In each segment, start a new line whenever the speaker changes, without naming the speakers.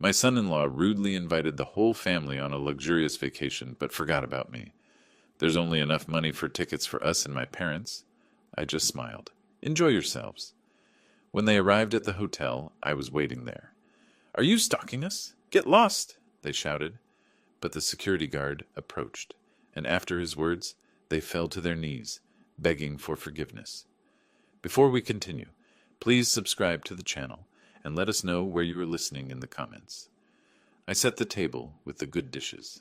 My son-in-law rudely invited the whole family on a luxurious vacation, but forgot about me. There's only enough money for tickets for us and my parents. I just smiled. Enjoy yourselves. When they arrived at the hotel, I was waiting there. Are you stalking us? Get lost, they shouted. But the security guard approached, and after his words, they fell to their knees, begging for forgiveness. Before we continue, please subscribe to the channel and let us know where you are listening in the comments. I set the table with the good dishes,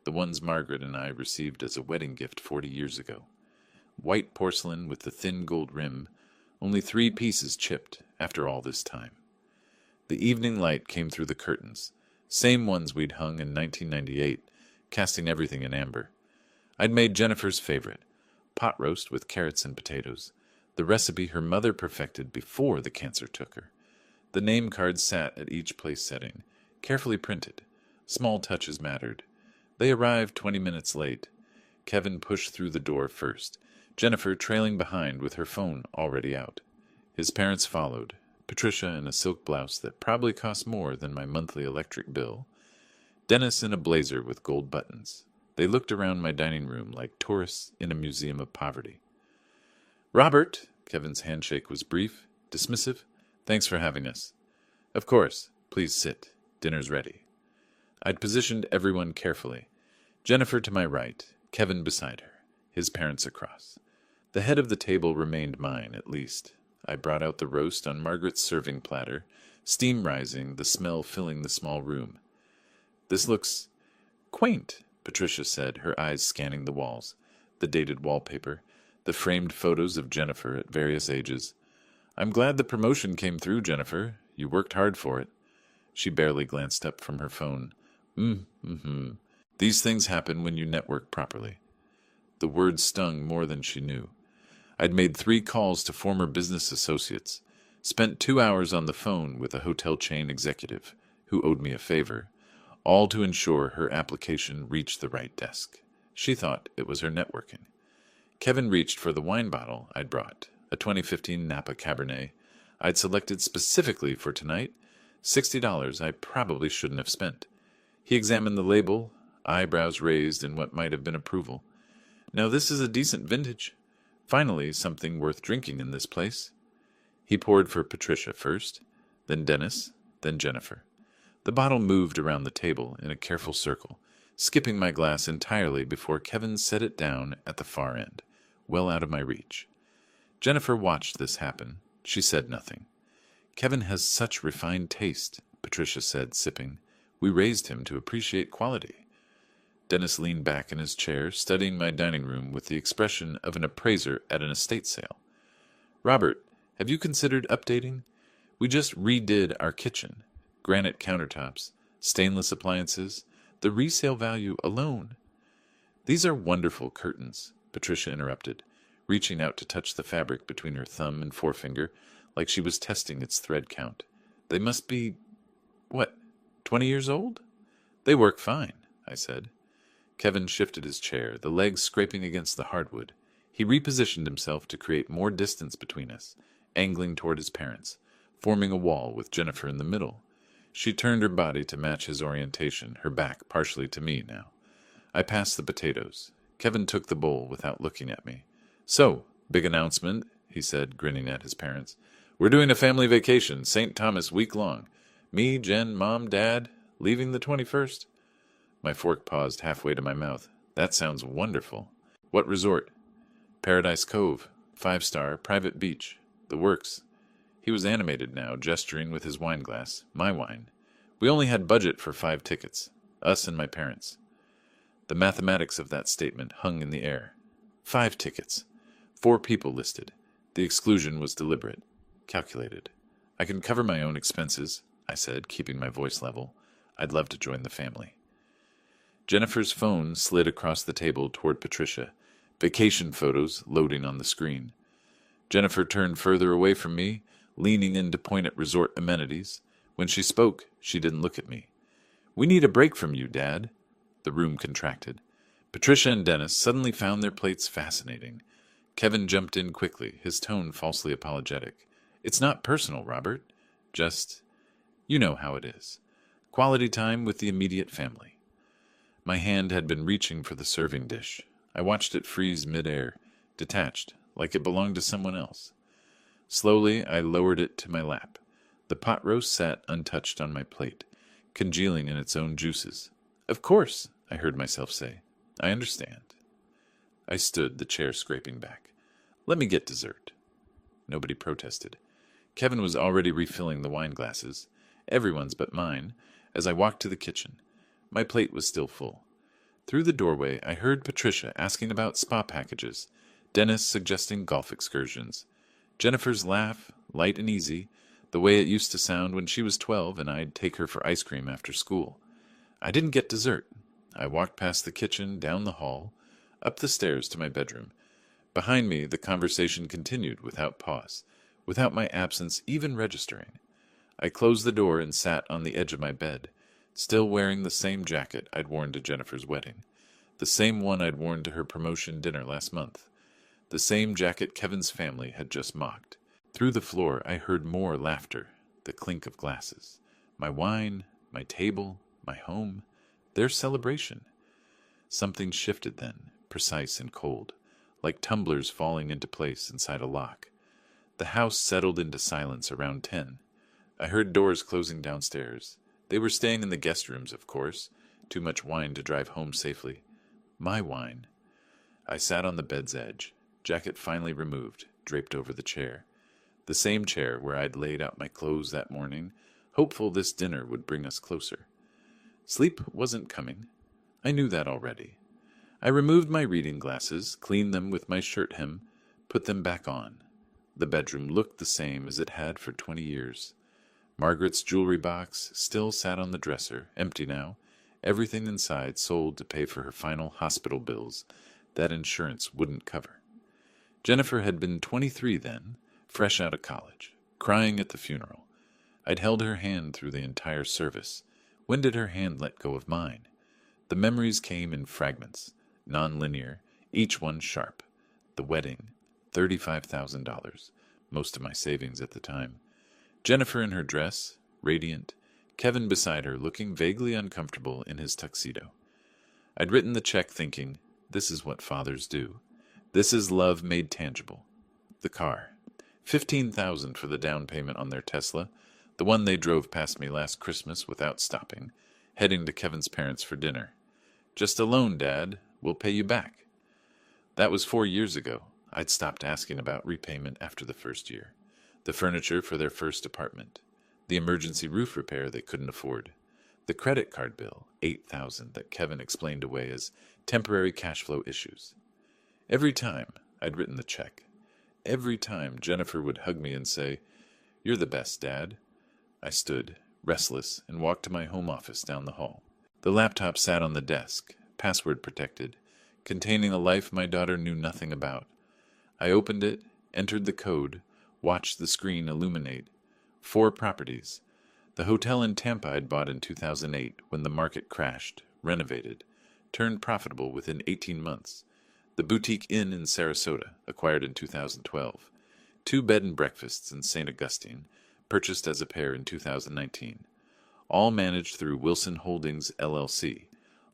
the ones Margaret and I received as a wedding gift 40 years ago. White porcelain with the thin gold rim, only 3 pieces chipped after all this time. The evening light came through the curtains, same ones we'd hung in 1998, casting everything in amber. I'd made Jennifer's favorite, pot roast with carrots and potatoes, the recipe her mother perfected before the cancer took her. The name cards sat at each place setting, carefully printed. Small touches mattered. They arrived 20 minutes late. Kevin pushed through the door first, Jennifer trailing behind with her phone already out. His parents followed, Patricia in a silk blouse that probably cost more than my monthly electric bill, Dennis in a blazer with gold buttons. They looked around my dining room like tourists in a museum of poverty. Robert, Kevin's handshake was brief, dismissive. Thanks for having us. Of course. Please sit. Dinner's ready. I'd positioned everyone carefully. Jennifer to my right, Kevin beside her, his parents across. The head of the table remained mine, at least. I brought out the roast on Margaret's serving platter, steam rising, the smell filling the small room. This looks quaint, Patricia said, her eyes scanning the walls, the dated wallpaper, the framed photos of Jennifer at various ages. I'm glad the promotion came through, Jennifer. You worked hard for it. She barely glanced up from her phone. These things happen when you network properly. The words stung more than she knew. I'd made 3 calls to former business associates, spent 2 hours on the phone with a hotel chain executive who owed me a favor, all to ensure her application reached the right desk. She thought it was her networking. Kevin reached for the wine bottle I'd brought, a 2015 Napa Cabernet I'd selected specifically for tonight, $60 I probably shouldn't have spent. He examined the label, eyebrows raised in what might have been approval. Now this is a decent vintage. Finally, something worth drinking in this place. He poured for Patricia first, then Dennis, then Jennifer. The bottle moved around the table in a careful circle, skipping my glass entirely before Kevin set it down at the far end, well out of my reach. Jennifer watched this happen. She said nothing. Kevin has such refined taste, Patricia said, sipping. We raised him to appreciate quality. Dennis leaned back in his chair, studying my dining room with the expression of an appraiser at an estate sale. Robert, have you considered updating? We just redid our kitchen. Granite countertops, stainless appliances, the resale value alone. These are wonderful curtains, Patricia interrupted, reaching out to touch the fabric between her thumb and forefinger like she was testing its thread count. They must be, 20 years old? They work fine, I said. Kevin shifted his chair, the legs scraping against the hardwood. He repositioned himself to create more distance between us, angling toward his parents, forming a wall with Jennifer in the middle. She turned her body to match his orientation, her back partially to me now. I passed the potatoes. Kevin took the bowl without looking at me. So, big announcement, he said, grinning at his parents. We're doing a family vacation, St. Thomas week long. Me, Jen, Mom, Dad, leaving the 21st. My fork paused halfway to my mouth. That sounds wonderful. What resort? Paradise Cove, 5-star, private beach. The works. He was animated now, gesturing with his wine glass. My wine. We only had budget for 5 tickets. Us and my parents. The mathematics of that statement hung in the air. 5 tickets. 4 people listed. The exclusion was deliberate. Calculated. I can cover my own expenses, I said, keeping my voice level. I'd love to join the family. Jennifer's phone slid across the table toward Patricia, vacation photos loading on the screen. Jennifer turned further away from me, leaning in to point at resort amenities. When she spoke, she didn't look at me. We need a break from you, Dad. The room contracted. Patricia and Dennis suddenly found their plates fascinating. Kevin jumped in quickly, his tone falsely apologetic. It's not personal, Robert. Just, you know how it is. Quality time with the immediate family. My hand had been reaching for the serving dish. I watched it freeze midair, detached, like it belonged to someone else. Slowly, I lowered it to my lap. The pot roast sat untouched on my plate, congealing in its own juices. "Of course," I heard myself say. "I understand." I stood, the chair scraping back. "Let me get dessert." Nobody protested. Kevin was already refilling the wine glasses, everyone's but mine, as I walked to the kitchen. My plate was still full. Through the doorway, I heard Patricia asking about spa packages, Dennis suggesting golf excursions. Jennifer's laugh, light and easy, the way it used to sound when she was 12 and I'd take her for ice cream after school. I didn't get dessert. I walked past the kitchen, down the hall, up the stairs to my bedroom. Behind me, the conversation continued without pause, without my absence even registering. I closed the door and sat on the edge of my bed, still wearing the same jacket I'd worn to Jennifer's wedding, the same one I'd worn to her promotion dinner last month, the same jacket Kevin's family had just mocked. Through the floor, I heard more laughter, the clink of glasses. My wine, my table, my home, their celebration. Something shifted then, precise and cold, like tumblers falling into place inside a lock. The house settled into silence around 10. I heard doors closing downstairs. They were staying in the guest rooms, of course. Too much wine to drive home safely. My wine. I sat on the bed's edge, jacket finally removed, draped over the chair. The same chair where I'd laid out my clothes that morning, hopeful this dinner would bring us closer. Sleep wasn't coming. I knew that already. I removed my reading glasses, cleaned them with my shirt hem, put them back on. The bedroom looked the same as it had for 20 years. Margaret's jewelry box still sat on the dresser, empty now, everything inside sold to pay for her final hospital bills that insurance wouldn't cover. Jennifer had been 23 then, fresh out of college, crying at the funeral. I'd held her hand through the entire service. When did her hand let go of mine? The memories came in fragments, non-linear, each one sharp. The wedding, $35,000, most of my savings at the time. Jennifer in her dress, radiant, Kevin beside her looking vaguely uncomfortable in his tuxedo. I'd written the check thinking, this is what fathers do. This is love made tangible. The car. $15,000 for the down payment on their Tesla, the one they drove past me last Christmas without stopping, heading to Kevin's parents for dinner. "Just a loan, Dad. We'll pay you back." That was 4 years ago. I'd stopped asking about repayment after the first year. The furniture for their first apartment. The emergency roof repair they couldn't afford. The credit card bill, $8,000, that Kevin explained away as temporary cash flow issues. Every time I'd written the check, every time Jennifer would hug me and say, "You're the best, Dad." I stood, restless, and walked to my home office down the hall. The laptop sat on the desk, password protected, containing a life my daughter knew nothing about. I opened it, entered the code, watched the screen illuminate. 4 properties. The hotel in Tampa I'd bought in 2008 when the market crashed, renovated, turned profitable within 18 months. The boutique inn in Sarasota, acquired in 2012. 2 bed and breakfasts in St. Augustine, purchased as a pair in 2019. All managed through Wilson Holdings, LLC,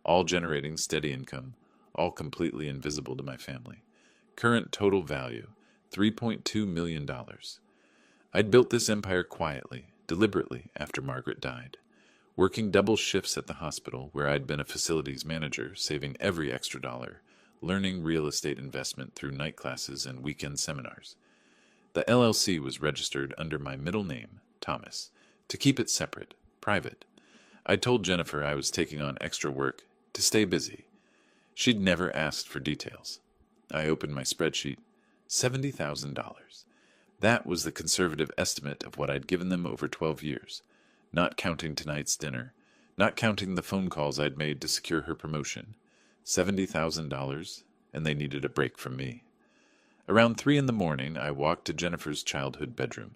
all generating steady income, all completely invisible to my family. Current total value, $3.2 million. I'd built this empire quietly, deliberately, after Margaret died, working double shifts at the hospital where I'd been a facilities manager, saving every extra dollar, learning real estate investment through night classes and weekend seminars. The LLC was registered under my middle name, Thomas, to keep it separate, private. I told Jennifer I was taking on extra work to stay busy. She'd never asked for details. I opened my spreadsheet. $70,000. That was the conservative estimate of what I'd given them over 12 years, not counting tonight's dinner, not counting the phone calls I'd made to secure her promotion. $70,000, and they needed a break from me. Around 3 a.m, I walked to Jennifer's childhood bedroom.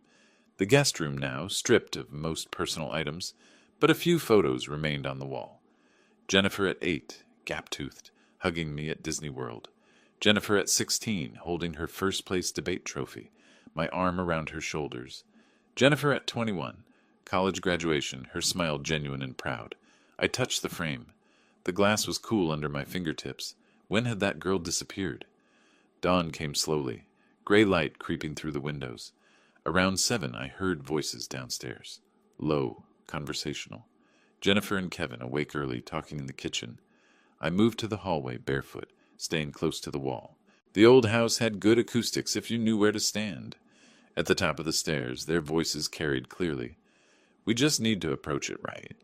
The guest room now, stripped of most personal items, but a few photos remained on the wall. Jennifer at 8, gap-toothed, hugging me at Disney World. Jennifer at 16, holding her first-place debate trophy, my arm around her shoulders. Jennifer at 21, College graduation, her smile genuine and proud. I touched the frame. The glass was cool under my fingertips. When had that girl disappeared? Dawn came slowly, gray light creeping through the windows. Around 7, I heard voices downstairs. Low, conversational. Jennifer and Kevin awake early, talking in the kitchen. I moved to the hallway barefoot, staying close to the wall. The old house had good acoustics if you knew where to stand. At the top of the stairs, their voices carried clearly. We just need to approach it right.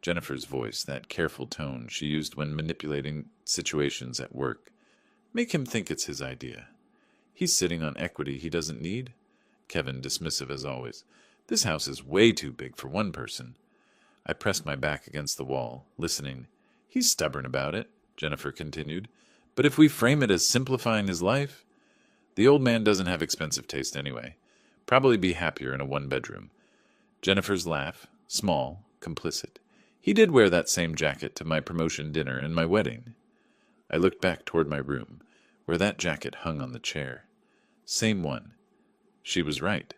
Jennifer's voice, that careful tone she used when manipulating situations at work. Make him think it's his idea. He's sitting on equity he doesn't need. Kevin, dismissive as always. This house is way too big for one person. I pressed my back against the wall, listening. He's stubborn about it, Jennifer continued. But if we frame it as simplifying his life... The old man doesn't have expensive taste anyway. Probably be happier in a one-bedroom. Jennifer's laugh, small, complicit. He did wear that same jacket to my promotion dinner and my wedding. I looked back toward my room, where that jacket hung on the chair. Same one. She was right.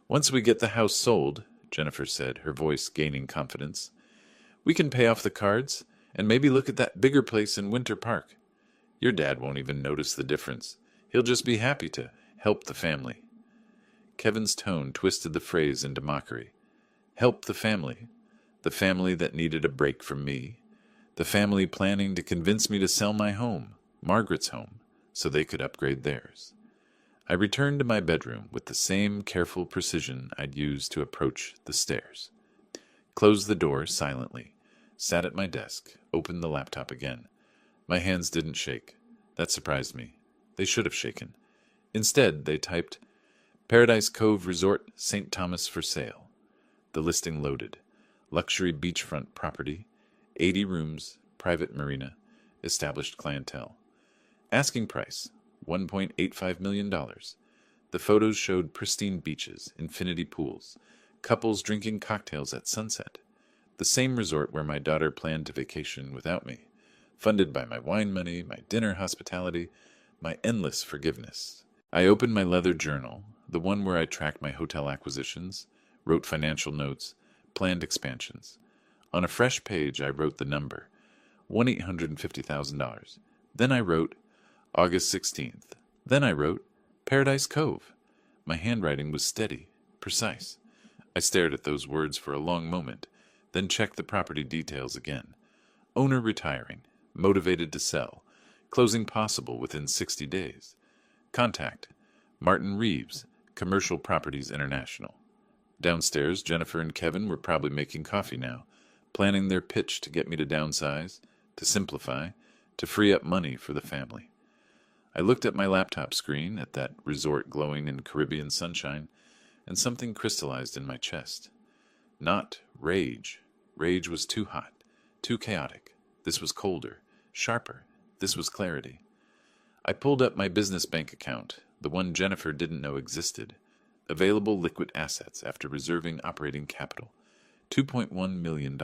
Once we get the house sold, Jennifer said, her voice gaining confidence, we can pay off the cards and maybe look at that bigger place in Winter Park. Your dad won't even notice the difference. He'll just be happy to help the family. Kevin's tone twisted the phrase into mockery. Help the family. The family that needed a break from me. The family planning to convince me to sell my home, Margaret's home, so they could upgrade theirs. I returned to my bedroom with the same careful precision I'd used to approach the stairs. Closed the door silently, sat at my desk, opened the laptop again. My hands didn't shake. That surprised me. They should have shaken. Instead, they typed, Paradise Cove Resort, St. Thomas for sale. The listing loaded. Luxury beachfront property, 80 rooms, private marina, established clientele. Asking price, $1.85 million. The photos showed pristine beaches, infinity pools, couples drinking cocktails at sunset. The same resort where my daughter planned to vacation without me, funded by my wine money, my dinner hospitality, my endless forgiveness. I opened my leather journal, the one where I tracked my hotel acquisitions, wrote financial notes, planned expansions. On a fresh page, I wrote the number, $1,850,000. Then I wrote, August 16th. Then I wrote, Paradise Cove. My handwriting was steady, precise. I stared at those words for a long moment, then checked the property details again. Owner retiring, motivated to sell, closing possible within 60 days. Contact, Martin Reeves, Commercial Properties International. Downstairs, Jennifer and Kevin were probably making coffee now, planning their pitch to get me to downsize, to simplify, to free up money for the family. I looked at my laptop screen, at that resort glowing in Caribbean sunshine, and something crystallized in my chest. Not rage. Rage was too hot, too chaotic. This was colder, sharper. This was clarity. I pulled up my business bank account, the one Jennifer didn't know existed. Available liquid assets after reserving operating capital, $2.1 million.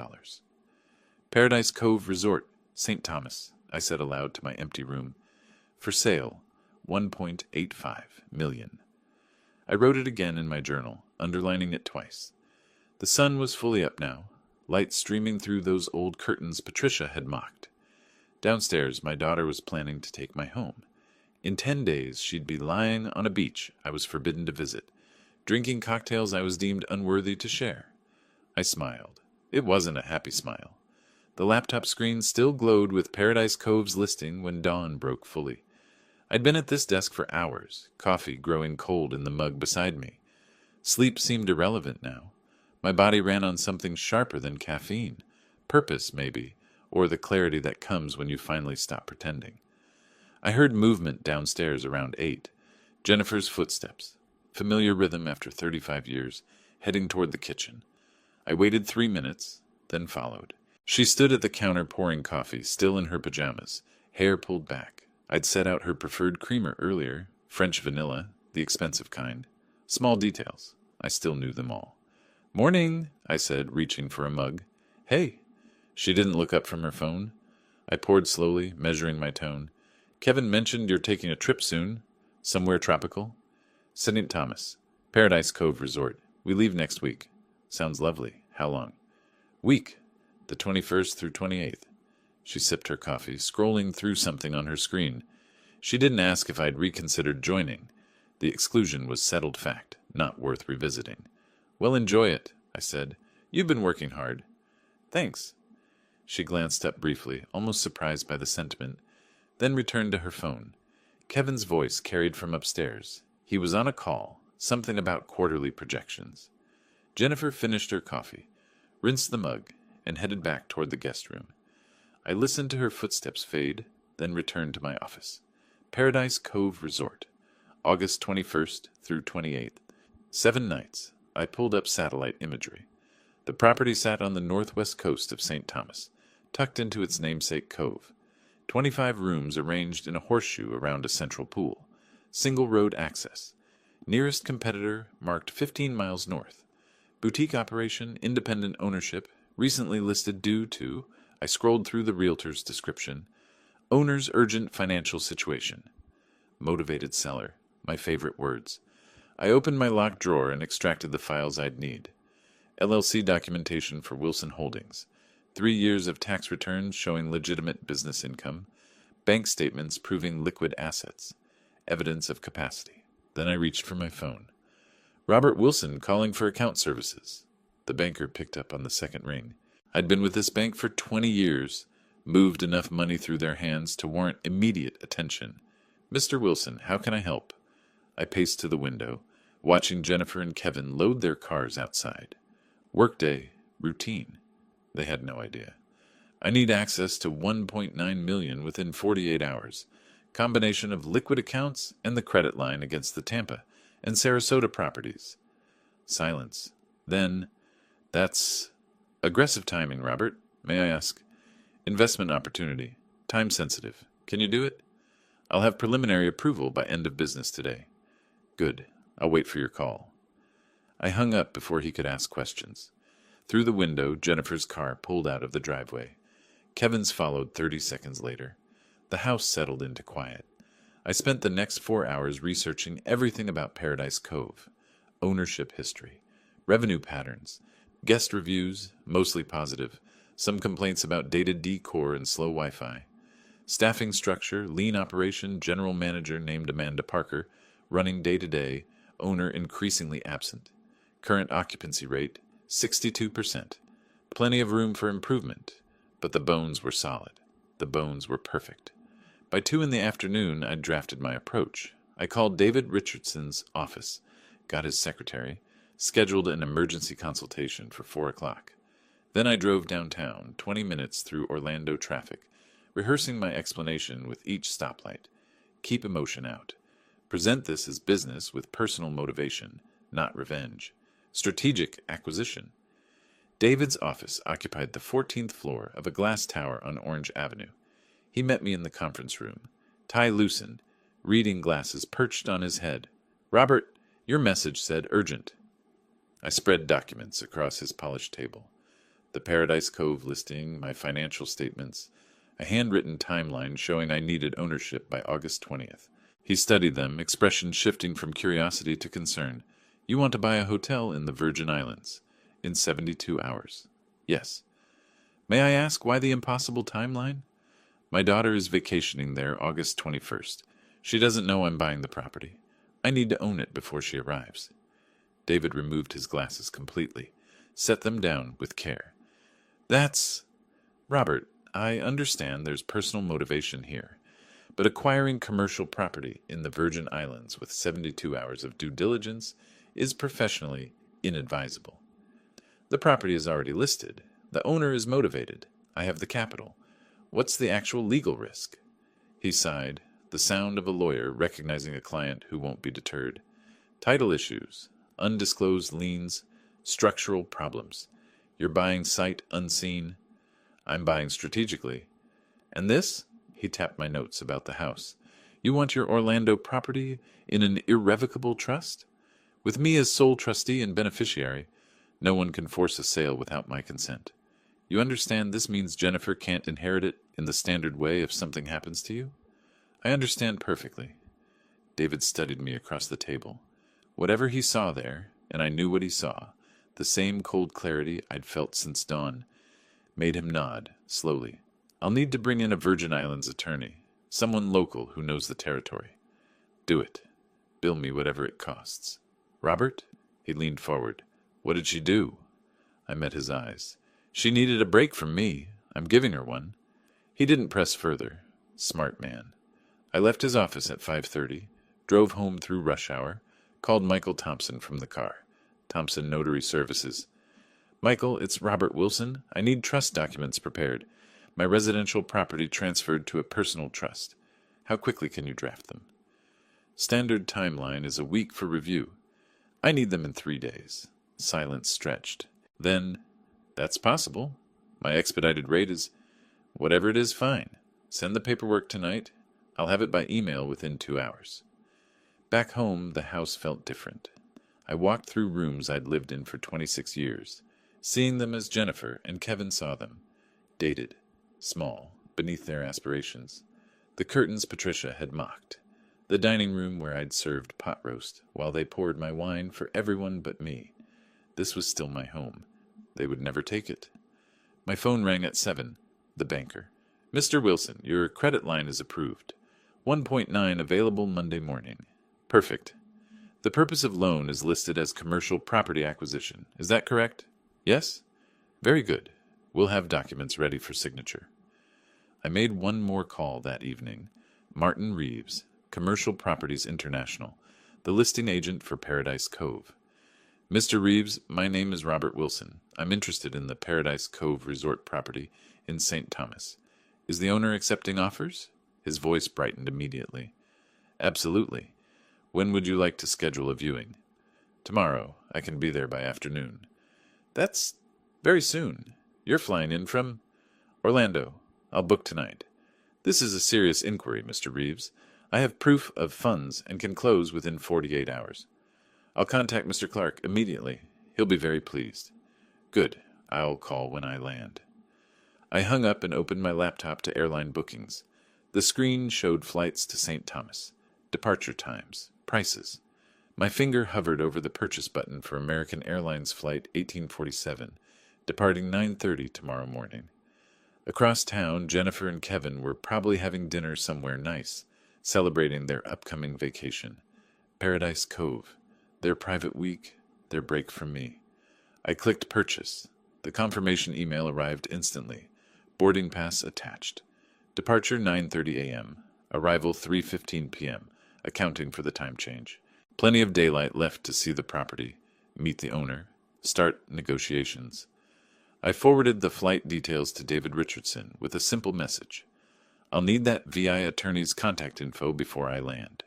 Paradise Cove Resort, St. Thomas, I said aloud to my empty room. For sale, $1.85 million. I wrote it again in my journal, underlining it twice. The sun was fully up now, light streaming through those old curtains Patricia had mocked. Downstairs, my daughter was planning to take my home. In 10 days, she'd be lying on a beach I was forbidden to visit, drinking cocktails I was deemed unworthy to share. I smiled. It wasn't a happy smile. The laptop screen still glowed with Paradise Cove's listing when dawn broke fully. I'd been at this desk for hours, coffee growing cold in the mug beside me. Sleep seemed irrelevant now. My body ran on something sharper than caffeine. Purpose, maybe, or the clarity that comes when you finally stop pretending. I heard movement downstairs around 8. Jennifer's footsteps. Familiar rhythm after 35 years, heading toward the kitchen. I waited 3 minutes, then followed. She stood at the counter pouring coffee, still in her pajamas, hair pulled back. I'd set out her preferred creamer earlier, French vanilla, the expensive kind. Small details. I still knew them all. Morning, I said, reaching for a mug. Hey. She didn't look up from her phone. I poured slowly, measuring my tone. Kevin mentioned you're taking a trip soon. Somewhere tropical. St. Thomas, Paradise Cove Resort. We leave next week. Sounds lovely. How long? Week. The 21st through 28th. She sipped her coffee, scrolling through something on her screen. She didn't ask if I'd reconsidered joining. The exclusion was settled fact, not worth revisiting. Well, enjoy it, I said. You've been working hard. Thanks. She glanced up briefly, almost surprised by the sentiment, then returned to her phone. Kevin's voice carried from upstairs. He was on a call, something about quarterly projections. Jennifer finished her coffee, rinsed the mug, and headed back toward the guest room. I listened to her footsteps fade, then returned to my office. Paradise Cove Resort, August 21st through 28th. 7 nights. I pulled up satellite imagery. The property sat on the northwest coast of St. Thomas, tucked into its namesake cove. 25 rooms arranged in a horseshoe around a central pool. Single road access. Nearest competitor marked 15 miles north. Boutique operation, independent ownership, recently listed due to, I scrolled through the realtor's description, owner's urgent financial situation. Motivated seller, my favorite words. I opened my locked drawer and extracted the files I'd need. LLC documentation for Wilson Holdings. 3 years of tax returns showing legitimate business income. Bank statements proving liquid assets. Evidence of capacity. Then I reached for my phone. Robert Wilson calling for account services. The banker picked up on the second ring. I'd been with this bank for 20 years, moved enough money through their hands to warrant immediate attention. Mr. Wilson, how can I help? I paced to the window, watching Jennifer and Kevin load their cars outside. Workday, routine. They had no idea. I need access to $1.9 million within 48 hours. Combination of liquid accounts and the credit line against the Tampa and Sarasota properties. Silence. Then, that's aggressive timing, Robert. May I ask? Investment opportunity. Time sensitive. Can you do it? I'll have preliminary approval by end of business today. Good. I'll wait for your call. I hung up before he could ask questions. Through the window, Jennifer's car pulled out of the driveway. Kevin's followed 30 seconds later. The house settled into quiet. I spent the next 4 hours researching everything about Paradise Cove. Ownership history, revenue patterns, guest reviews, mostly positive, some complaints about dated decor and slow Wi-Fi. Staffing structure, lean operation, general manager named Amanda Parker, running day-to-day, owner increasingly absent. Current occupancy rate, 62%. Plenty of room for improvement, but the bones were solid. The bones were perfect. By 2 in the afternoon, I'd drafted my approach. I called David Richardson's office, got his secretary, scheduled an emergency consultation for 4 o'clock. Then I drove downtown, 20 minutes through Orlando traffic, rehearsing my explanation with each stoplight. Keep emotion out. Present this as business with personal motivation, not revenge. Strategic acquisition. David's office occupied the 14th floor of a glass tower on Orange Avenue. He met me in the conference room, tie loosened, reading glasses perched on his head. Robert, your message said urgent. I spread documents across his polished table. The Paradise Cove listing, my financial statements, a handwritten timeline showing I needed ownership by August 20th. He studied them, expression shifting from curiosity to concern. You want to buy a hotel in the Virgin Islands in 72 hours. Yes. May I ask why the impossible timeline? My daughter is vacationing there August 21st. She doesn't know I'm buying the property. I need to own it before she arrives. David removed his glasses completely, set them down with care. That's... Robert, I understand there's personal motivation here, but acquiring commercial property in the Virgin Islands with 72 hours of due diligence is professionally inadvisable. The property is already listed. The owner is motivated. I have the capital. What's the actual legal risk? He sighed, the sound of a lawyer recognizing a client who won't be deterred. Title issues, undisclosed liens, structural problems. You're buying sight unseen. I'm buying strategically. And this? He tapped my notes about the house. You want your Orlando property in an irrevocable trust? With me as sole trustee and beneficiary, no one can force a sale without my consent. You understand this means Jennifer can't inherit it in the standard way if something happens to you? I understand perfectly. David studied me across the table. Whatever he saw there, and I knew what he saw, The same cold clarity I'd felt since dawn made him nod, slowly. I'll need to bring in a Virgin Islands attorney, someone local who knows the territory. Do it. Bill me whatever it costs. Robert? He leaned forward. What did she do? I met his eyes. She needed a break from me. I'm giving her one. He didn't press further. Smart man. I left his office at 5:30, drove home through rush hour, called Michael Thompson from the car. Thompson Notary Services. Michael, it's Robert Wilson. I need trust documents prepared. My residential property transferred to a personal trust. How quickly can you draft them? Standard timeline is a week for review. I need them in 3 days. Silence stretched. Then, that's possible. My expedited rate is, whatever it is, fine. Send the paperwork tonight. I'll have it by email within 2 hours. Back home, the house felt different. I walked through rooms I'd lived in for 26 years, seeing them as Jennifer and Kevin saw them. Dated, small, beneath their aspirations. The curtains Patricia had mocked. The dining room where I'd served pot roast while they poured my wine for everyone but me. This was still my home. They would never take it. My phone rang at 7. The banker. Mr. Wilson, your credit line is approved. 1.9 available Monday morning. Perfect. The purpose of loan is listed as commercial property acquisition. Is that correct? Yes? Very good. We'll have documents ready for signature. I made one more call that evening. Martin Reeves, Commercial Properties International, the listing agent for Paradise Cove. Mr. Reeves, my name is Robert Wilson. I'm interested in the Paradise Cove resort property in St. Thomas. Is the owner accepting offers? His voice brightened immediately. Absolutely. When would you like to schedule a viewing? Tomorrow. I can be there by afternoon. That's very soon. You're flying in from Orlando. I'll book tonight. This is a serious inquiry, Mr. Reeves. I have proof of funds and can close within 48 hours. I'll contact Mr. Clark immediately. He'll be very pleased. Good. I'll call when I land. I hung up and opened my laptop to airline bookings. The screen showed flights to St. Thomas, departure times, prices. My finger hovered over the purchase button for American Airlines Flight 1847, departing 9:30 tomorrow morning. Across town, Jennifer and Kevin were probably having dinner somewhere nice, celebrating their upcoming vacation. Paradise Cove. Their private week, their break from me. I clicked purchase. The confirmation email arrived instantly. Boarding pass attached. Departure 9:30 a.m. Arrival 3:15 p.m., accounting for the time change. Plenty of daylight left to see the property, meet the owner, start negotiations. I forwarded the flight details to David Richardson with a simple message. I'll need that VI attorney's contact info before I land.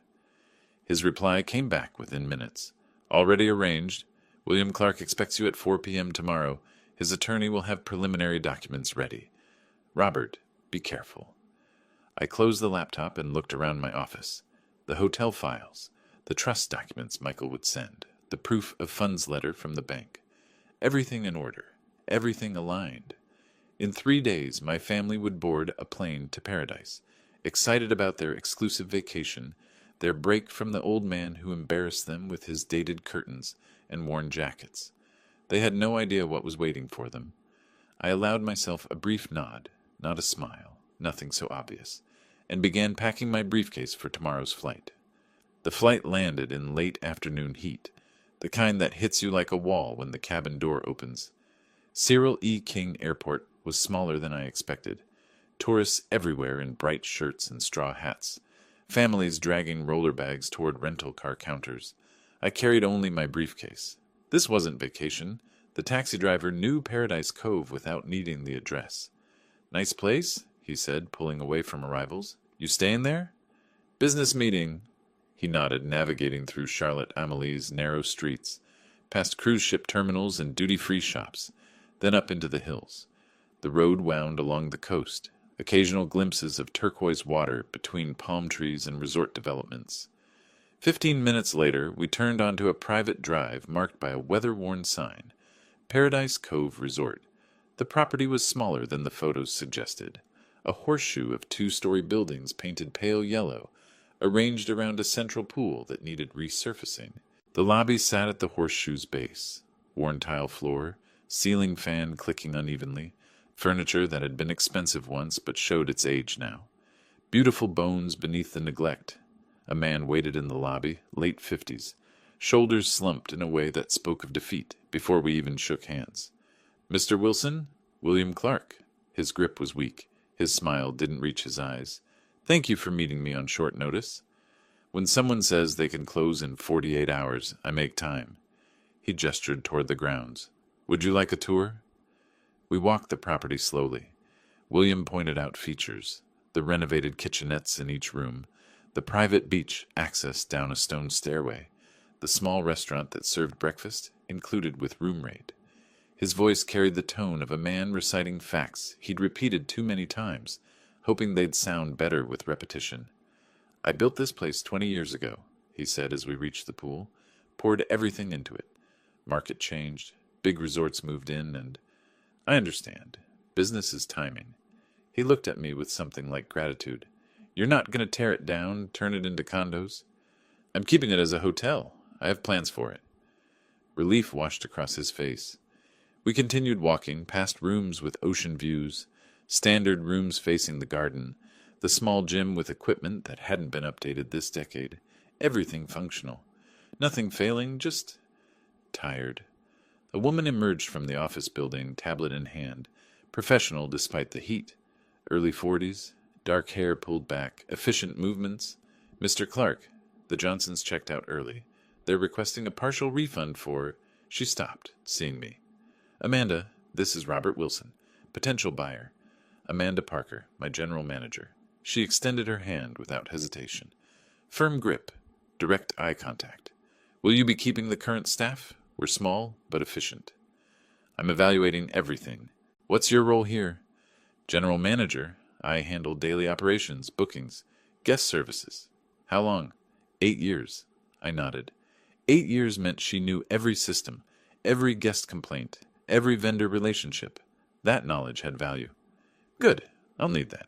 His reply came back within minutes. Already arranged. William Clark expects you at 4 p.m. tomorrow. His attorney will have preliminary documents ready. Robert, be careful. I closed the laptop and looked around my office. The hotel files, the trust documents Michael would send, the proof of funds letter from the bank. Everything in order, everything aligned. In 3 days, my family would board a plane to Paradise, excited about their exclusive vacation, their break from the old man who embarrassed them with his dated curtains and worn jackets. They had no idea what was waiting for them. I allowed myself a brief nod, not a smile, nothing so obvious, and began packing my briefcase for tomorrow's flight. The flight landed in late afternoon heat, the kind that hits you like a wall when the cabin door opens. Cyril E. King Airport was smaller than I expected. Tourists everywhere in bright shirts and straw hats. Families dragging roller bags toward rental car counters. I carried only my briefcase. This wasn't vacation. The taxi driver knew Paradise Cove without needing the address. Nice place, he said, pulling away from arrivals. You staying there? Business meeting. He nodded, navigating through Charlotte Amelie's narrow streets, past cruise ship terminals and duty-free shops, then up into the hills. The road wound along the coast, occasional glimpses of turquoise water between palm trees and resort developments. 15 minutes later, we turned onto a private drive marked by a weather-worn sign, Paradise Cove Resort. The property was smaller than the photos suggested, a horseshoe of 2-story buildings painted pale yellow, arranged around a central pool that needed resurfacing. The lobby sat at the horseshoe's base. worn tile floor, ceiling fan clicking unevenly, furniture that had been expensive once but showed its age now. Beautiful bones beneath the neglect. A man waited in the lobby, late 50s, shoulders slumped in a way that spoke of defeat before we even shook hands. "Mr. Wilson?" "William Clark." His grip was weak. His smile didn't reach his eyes. "Thank you for meeting me on short notice. When someone says they can close in 48 hours, I make time." He gestured toward the grounds. "Would you like a tour?" We walked the property slowly. William pointed out features, the renovated kitchenettes in each room, the private beach access down a stone stairway, the small restaurant that served breakfast, included with room rate. His voice carried the tone of a man reciting facts he'd repeated too many times, hoping they'd sound better with repetition. "I built this place 20 years ago," he said as we reached the pool, "poured everything into it. Market changed, big resorts moved in, and I understand. Business is timing." He looked at me with something like gratitude. "You're not going to tear it down, turn it into condos?" "I'm keeping it as a hotel. I have plans for it." Relief washed across his face. We continued walking, past rooms with ocean views, standard rooms facing the garden, the small gym with equipment that hadn't been updated this decade. Everything functional. Nothing failing, just tired. A woman emerged from the office building, tablet in hand, professional despite the heat. Early 40s, dark hair pulled back, efficient movements. "Mr. Clark, the Johnsons checked out early. They're requesting a partial refund for—" She stopped, seeing me. "Amanda, this is Robert Wilson, potential buyer. Amanda Parker, my general manager." She extended her hand without hesitation. Firm grip, direct eye contact. "Will you be keeping the current staff? We're small, but efficient." "I'm evaluating everything. What's your role here?" "General manager. I handle daily operations, bookings, guest services." "How long?" 8 years. I nodded. 8 years meant she knew every system, every guest complaint, every vendor relationship. That knowledge had value. "Good. I'll need that."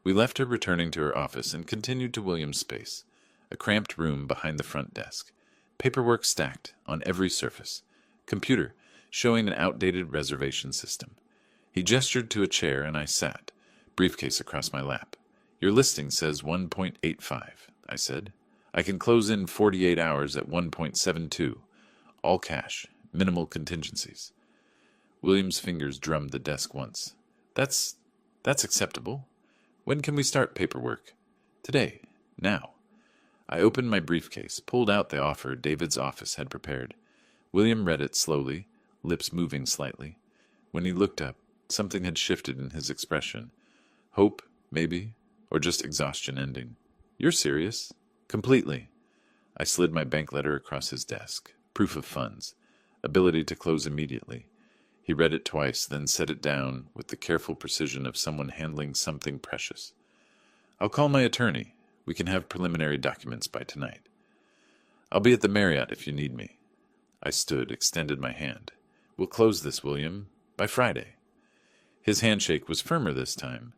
We left her returning to her office and continued to William's space, a cramped room behind the front desk. Paperwork stacked on every surface. Computer showing an outdated reservation system. He gestured to a chair and I sat, briefcase across my lap. "Your listing says 1.85, I said. "I can close in 48 hours at 1.72. All cash, minimal contingencies." William's fingers drummed the desk once. That's acceptable. When can we start paperwork?" "Today. Now." I opened my briefcase, pulled out the offer David's office had prepared. William read it slowly, lips moving slightly. When he looked up, something had shifted in his expression. Hope, maybe, or just exhaustion ending. "You're serious?" "Completely." I slid my bank letter across his desk. Proof of funds. Ability to close immediately. He read it twice, then set it down with the careful precision of someone handling something precious. "I'll call my attorney. We can have preliminary documents by tonight." "I'll be at the Marriott if you need me." I stood, extended my hand. "We'll close this, William, by Friday." His handshake was firmer this time.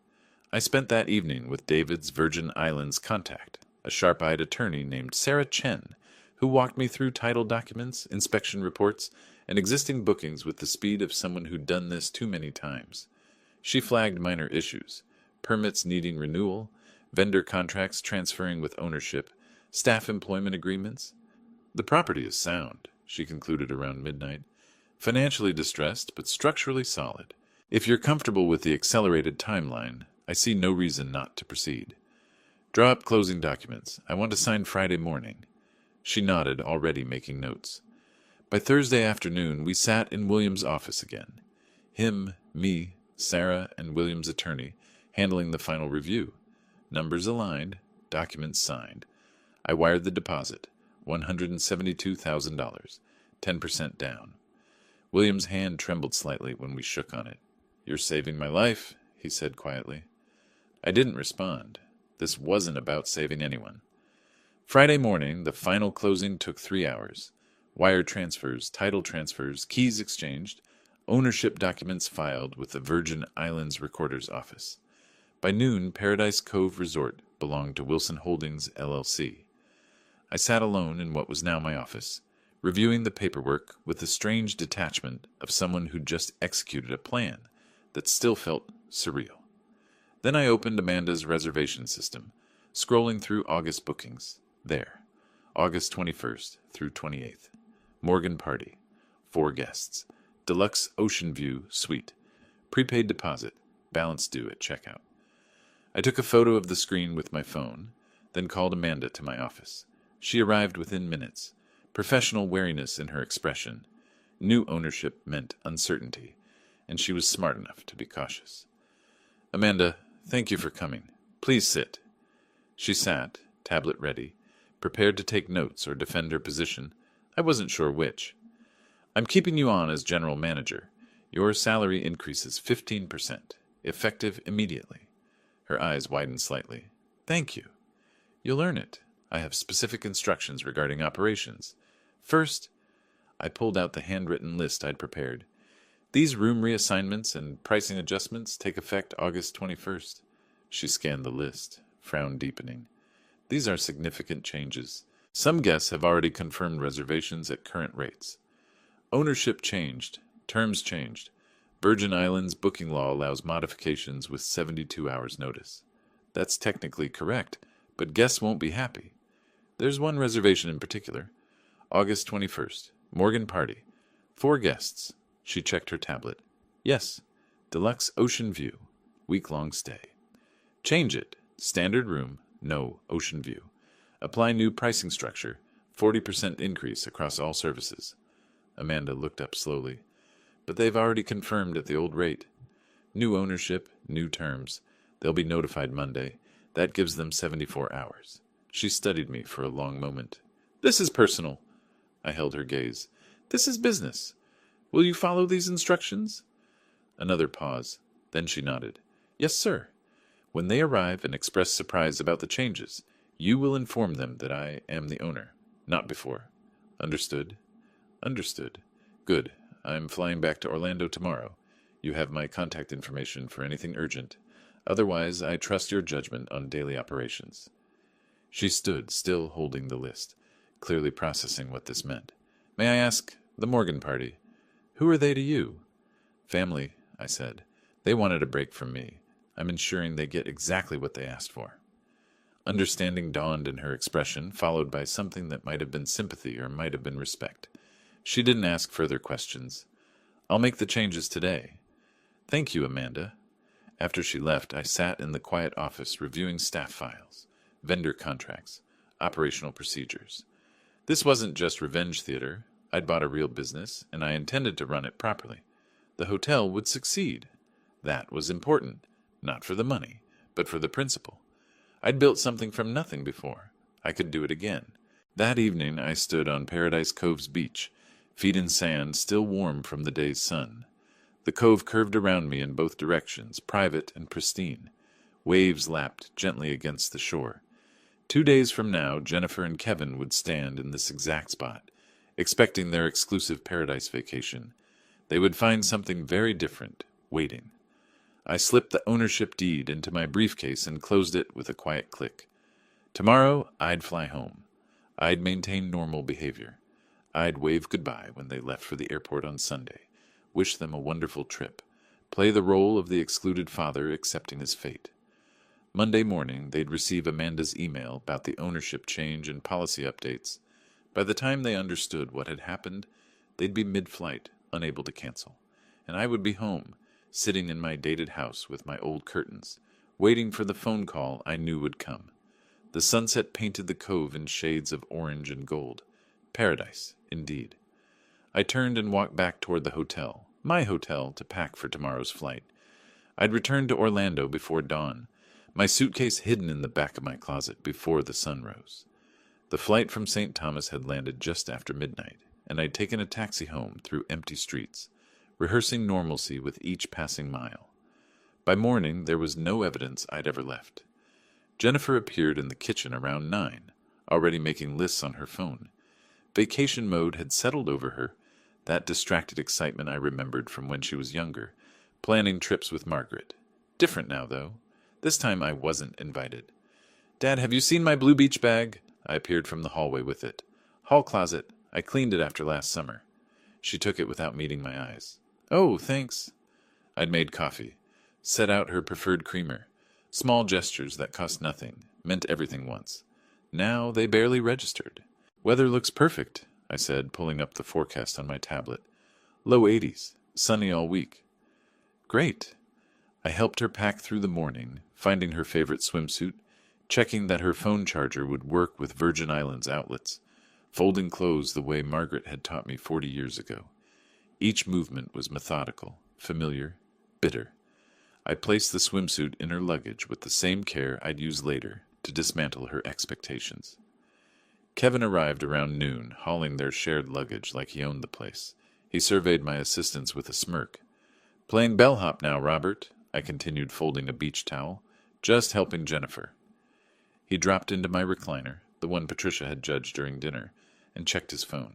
I spent that evening with David's Virgin Islands contact, a sharp-eyed attorney named Sarah Chen, who walked me through title documents, inspection reports, and existing bookings with the speed of someone who'd done this too many times. She flagged minor issues, permits needing renewal, vendor contracts transferring with ownership, staff employment agreements. "The property is sound," she concluded around midnight. "Financially distressed, but structurally solid. If you're comfortable with the accelerated timeline, I see no reason not to proceed. Draw up closing documents. I want to sign Friday morning." She nodded, already making notes. By Thursday afternoon, we sat in William's office again. Him, me, Sarah, and William's attorney, handling the final review. Numbers aligned, documents signed. I wired the deposit, $172,000, 10% down. William's hand trembled slightly when we shook on it. "You're saving my life," he said quietly. I didn't respond. This wasn't about saving anyone. Friday morning, the final closing took 3 hours. Wire transfers, title transfers, keys exchanged, ownership documents filed with the Virgin Islands Recorder's Office. By noon, Paradise Cove Resort belonged to Wilson Holdings, LLC. I sat alone in what was now my office, reviewing the paperwork with the strange detachment of someone who just executed a plan that still felt surreal. Then I opened Amanda's reservation system, scrolling through August bookings. There, August 21st through 28th. Morgan Party, 4 guests. Deluxe Ocean View Suite. Prepaid deposit, balance due at checkout. I took a photo of the screen with my phone, then called Amanda to my office. She arrived within minutes, professional wariness in her expression. New ownership meant uncertainty, and she was smart enough to be cautious. Amanda, thank you for coming. Please sit. She sat, tablet ready, prepared to take notes or defend her position. I wasn't sure which. I'm keeping you on as general manager. Your salary increases 15%, effective immediately. Her eyes widened slightly. Thank you. You'll earn it. I have specific instructions regarding operations. First, I pulled out the handwritten list I'd prepared. These room reassignments and pricing adjustments take effect August 21st. She scanned the list, frown deepening. These are significant changes. Some guests have already confirmed reservations at current rates. Ownership changed. Terms changed. Virgin Islands booking law allows modifications with 72 hours notice. That's technically correct, but guests won't be happy. There's one reservation in particular. August 21st. Morgan Party. 4 guests. She checked her tablet. Yes. Deluxe Ocean View. Week-long stay. Change it. Standard room. No Ocean View. Apply new pricing structure. 40% increase across all services. Amanda looked up slowly. But they've already confirmed at the old rate. New ownership, new terms. They'll be notified Monday. That gives them 74 hours. She studied me for a long moment. This is personal. I held her gaze. This is business. Will you follow these instructions? Another pause. Then she nodded. Yes, sir. When they arrive and express surprise about the changes, you will inform them that I am the owner. Not before. Understood? Understood. Good. I'm flying back to Orlando tomorrow. You have my contact information for anything urgent. Otherwise, I trust your judgment on daily operations. She stood, still holding the list, clearly processing what this meant. May I ask, the Morgan Party, who are they to you? Family, I said. They wanted a break from me. I'm ensuring they get exactly what they asked for. Understanding dawned in her expression, followed by something that might have been sympathy or might have been respect. She didn't ask further questions. I'll make the changes today. Thank you, Amanda. After she left, I sat in the quiet office reviewing staff files, vendor contracts, operational procedures. This wasn't just revenge theater. I'd bought a real business, and I intended to run it properly. The hotel would succeed. That was important, not for the money, but for the principle. I'd built something from nothing before. I could do it again. That evening I stood on Paradise Cove's beach, feet in sand still warm from the day's sun. The cove curved around me in both directions, private and pristine. Waves lapped gently against the shore. 2 days from now, Jennifer and Kevin would stand in this exact spot, expecting their exclusive paradise vacation. They would find something very different, waiting. I slipped the ownership deed into my briefcase and closed it with a quiet click. Tomorrow, I'd fly home. I'd maintain normal behavior. I'd wave goodbye when they left for the airport on Sunday, wish them a wonderful trip, play the role of the excluded father accepting his fate. Monday morning, they'd receive Amanda's email about the ownership change and policy updates. By the time they understood what had happened, they'd be mid-flight, unable to cancel, and I would be home, sitting in my dated house with my old curtains, waiting for the phone call I knew would come. The sunset painted the cove in shades of orange and gold. Paradise, indeed. I turned and walked back toward the hotel, my hotel, to pack for tomorrow's flight. I'd returned to Orlando before dawn, my suitcase hidden in the back of my closet before the sun rose. The flight from St. Thomas had landed just after midnight, and I'd taken a taxi home through empty streets, rehearsing normalcy with each passing mile. By morning, there was no evidence I'd ever left. Jennifer appeared in the kitchen around 9, already making lists on her phone. Vacation mode had settled over her, that distracted excitement I remembered from when she was younger, planning trips with Margaret. Different now, though. This time I wasn't invited. Dad, have you seen my blue beach bag? I appeared from the hallway with it. Hall closet. I cleaned it after last summer. She took it without meeting my eyes. Oh, thanks. I'd made coffee, set out her preferred creamer. Small gestures that cost nothing, meant everything once. Now they barely registered. Weather looks perfect, I said, pulling up the forecast on my tablet. Low 80s, sunny all week. Great. I helped her pack through the morning, finding her favorite swimsuit, checking that her phone charger would work with Virgin Islands outlets, folding clothes the way Margaret had taught me 40 years ago. Each movement was methodical, familiar, bitter. I placed the swimsuit in her luggage with the same care I'd use later to dismantle her expectations. Kevin arrived around noon, hauling their shared luggage like he owned the place. He surveyed my assistance with a smirk. Playing bellhop now, Robert, I continued, folding a beach towel. Just helping Jennifer. He dropped into my recliner, the one Patricia had judged during dinner, and checked his phone.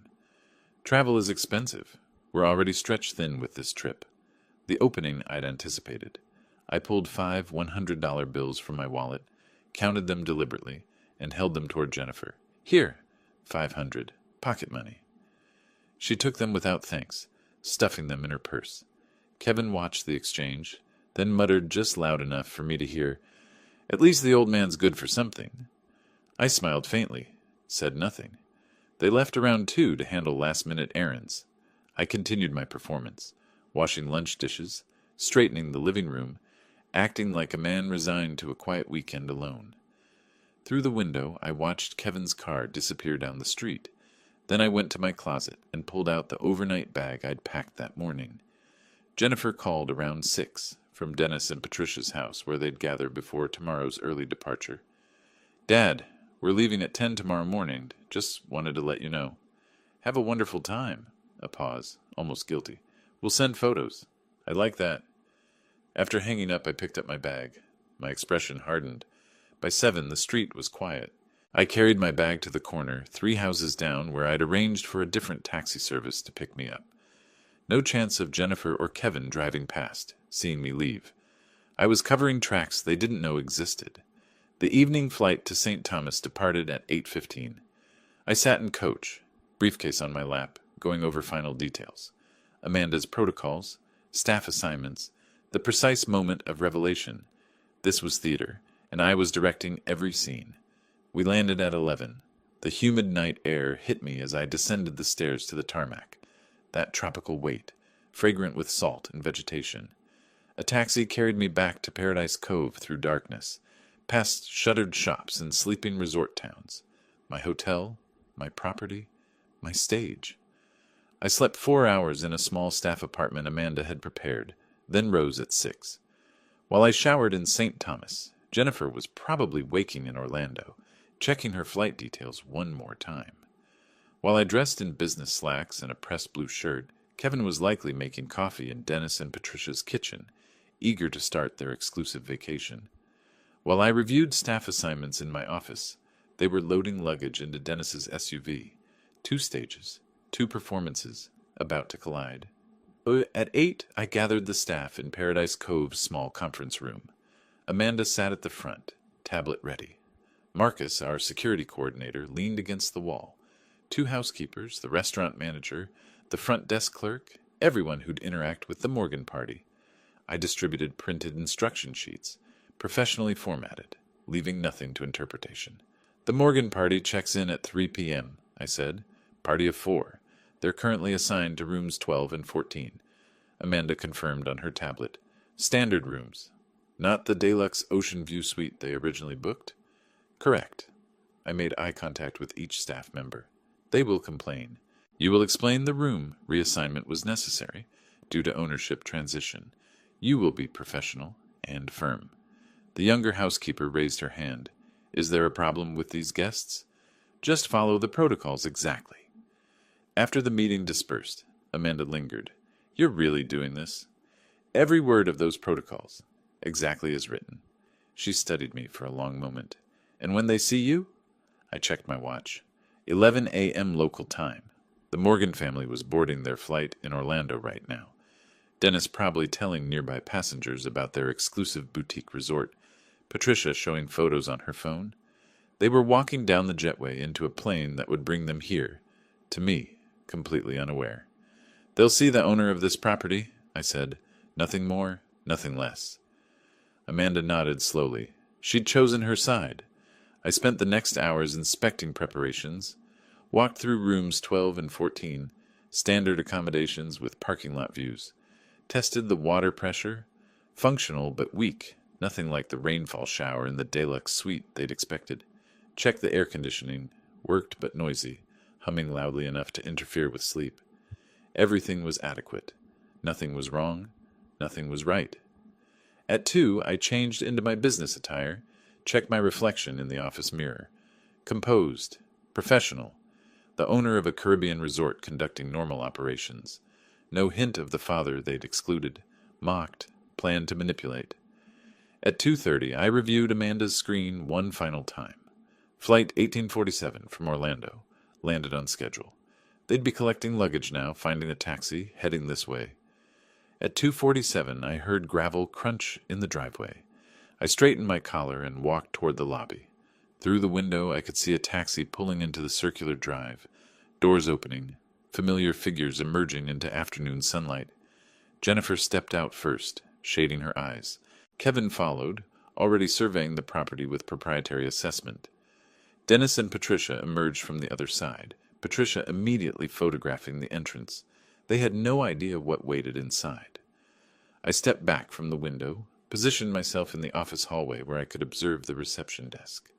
Travel is expensive. We're already stretched thin with this trip. The opening I'd anticipated. I pulled 5 $100 bills from my wallet, counted them deliberately, and held them toward Jennifer. Here, 500, pocket money. She took them without thanks, stuffing them in her purse. Kevin watched the exchange, then muttered just loud enough for me to hear, "At least the old man's good for something." I smiled faintly, said nothing. They left around 2 to handle last-minute errands. I continued my performance, washing lunch dishes, straightening the living room, acting like a man resigned to a quiet weekend alone. Through the window, I watched Kevin's car disappear down the street. Then I went to my closet and pulled out the overnight bag I'd packed that morning. Jennifer called around 6 from Dennis and Patricia's house, where they'd gather before tomorrow's early departure. "Dad, we're leaving at 10 tomorrow morning. Just wanted to let you know." "Have a wonderful time." A pause, almost guilty. "We'll send photos." "I like that." After hanging up, I picked up my bag. My expression hardened. By 7, the street was quiet. I carried my bag to the corner, 3 houses down, where I'd arranged for a different taxi service to pick me up. No chance of Jennifer or Kevin driving past, seeing me leave. I was covering tracks they didn't know existed. The evening flight to St. Thomas departed at 8:15. I sat in coach, briefcase on my lap, going over final details. Amanda's protocols, staff assignments, the precise moment of revelation. This was theater, and I was directing every scene. We landed at 11. The humid night air hit me as I descended the stairs to the tarmac. That tropical weight, fragrant with salt and vegetation. A taxi carried me back to Paradise Cove through darkness, past shuttered shops and sleeping resort towns. My hotel, my property, my stage. I slept 4 hours in a small staff apartment Amanda had prepared, then rose at 6. While I showered in St. Thomas, Jennifer was probably waking in Orlando, checking her flight details one more time. While I dressed in business slacks and a pressed blue shirt, Kevin was likely making coffee in Dennis and Patricia's kitchen, eager to start their exclusive vacation. While I reviewed staff assignments in my office, they were loading luggage into Dennis's SUV. 2 stages, 2 performances, about to collide. At 8, I gathered the staff in Paradise Cove's small conference room. Amanda sat at the front, tablet ready. Marcus, our security coordinator, leaned against the wall. 2 housekeepers, the restaurant manager, the front desk clerk, everyone who'd interact with the Morgan party. I distributed printed instruction sheets, professionally formatted, leaving nothing to interpretation. "The Morgan party checks in at 3 p.m., I said. "Party of 4. They're currently assigned to rooms 12 and 14. Amanda confirmed on her tablet. "Standard rooms. Not the deluxe ocean view suite they originally booked?" "Correct." I made eye contact with each staff member. "They will complain. You will explain the room reassignment was necessary due to ownership transition. You will be professional and firm." The younger housekeeper raised her hand. "Is there a problem with these guests?" "Just follow the protocols exactly." After the meeting dispersed, Amanda lingered. "You're really doing this?" "Every word of those protocols, exactly as written." She studied me for a long moment. "And when they see you?" I checked my watch. 11 a.m. local time. The Morgan family was boarding their flight in Orlando right now. Dennis probably telling nearby passengers about their exclusive boutique resort. Patricia showing photos on her phone. They were walking down the jetway into a plane that would bring them here, To me, completely unaware. "They'll see the owner of this property," I said. "Nothing more, nothing less." Amanda nodded slowly. She'd chosen her side. I spent the next hours inspecting preparations, walked through rooms 12 and 14, standard accommodations with parking lot views, tested the water pressure, functional but weak, nothing like the rainfall shower in the deluxe suite they'd expected, checked the air conditioning, worked but noisy, humming loudly enough to interfere with sleep. Everything was adequate. Nothing was wrong. Nothing was right. At 2, I changed into my business attire, checked my reflection in the office mirror. Composed, professional, the owner of a Caribbean resort conducting normal operations. No hint of the father they'd excluded, mocked, planned to manipulate. At 2:30, I reviewed Amanda's screen one final time. Flight 1847 from Orlando, landed on schedule. They'd be collecting luggage now, finding a taxi, heading this way. At 2:47, I heard gravel crunch in the driveway. I straightened my collar and walked toward the lobby. Through the window, I could see a taxi pulling into the circular drive, doors opening, familiar figures emerging into afternoon sunlight. Jennifer stepped out first, shading her eyes. Kevin followed, already surveying the property with proprietary assessment. Dennis and Patricia emerged from the other side, Patricia immediately photographing the entrance. They had no idea what waited inside. I stepped back from the window, positioned myself in the office hallway where I could observe the reception desk.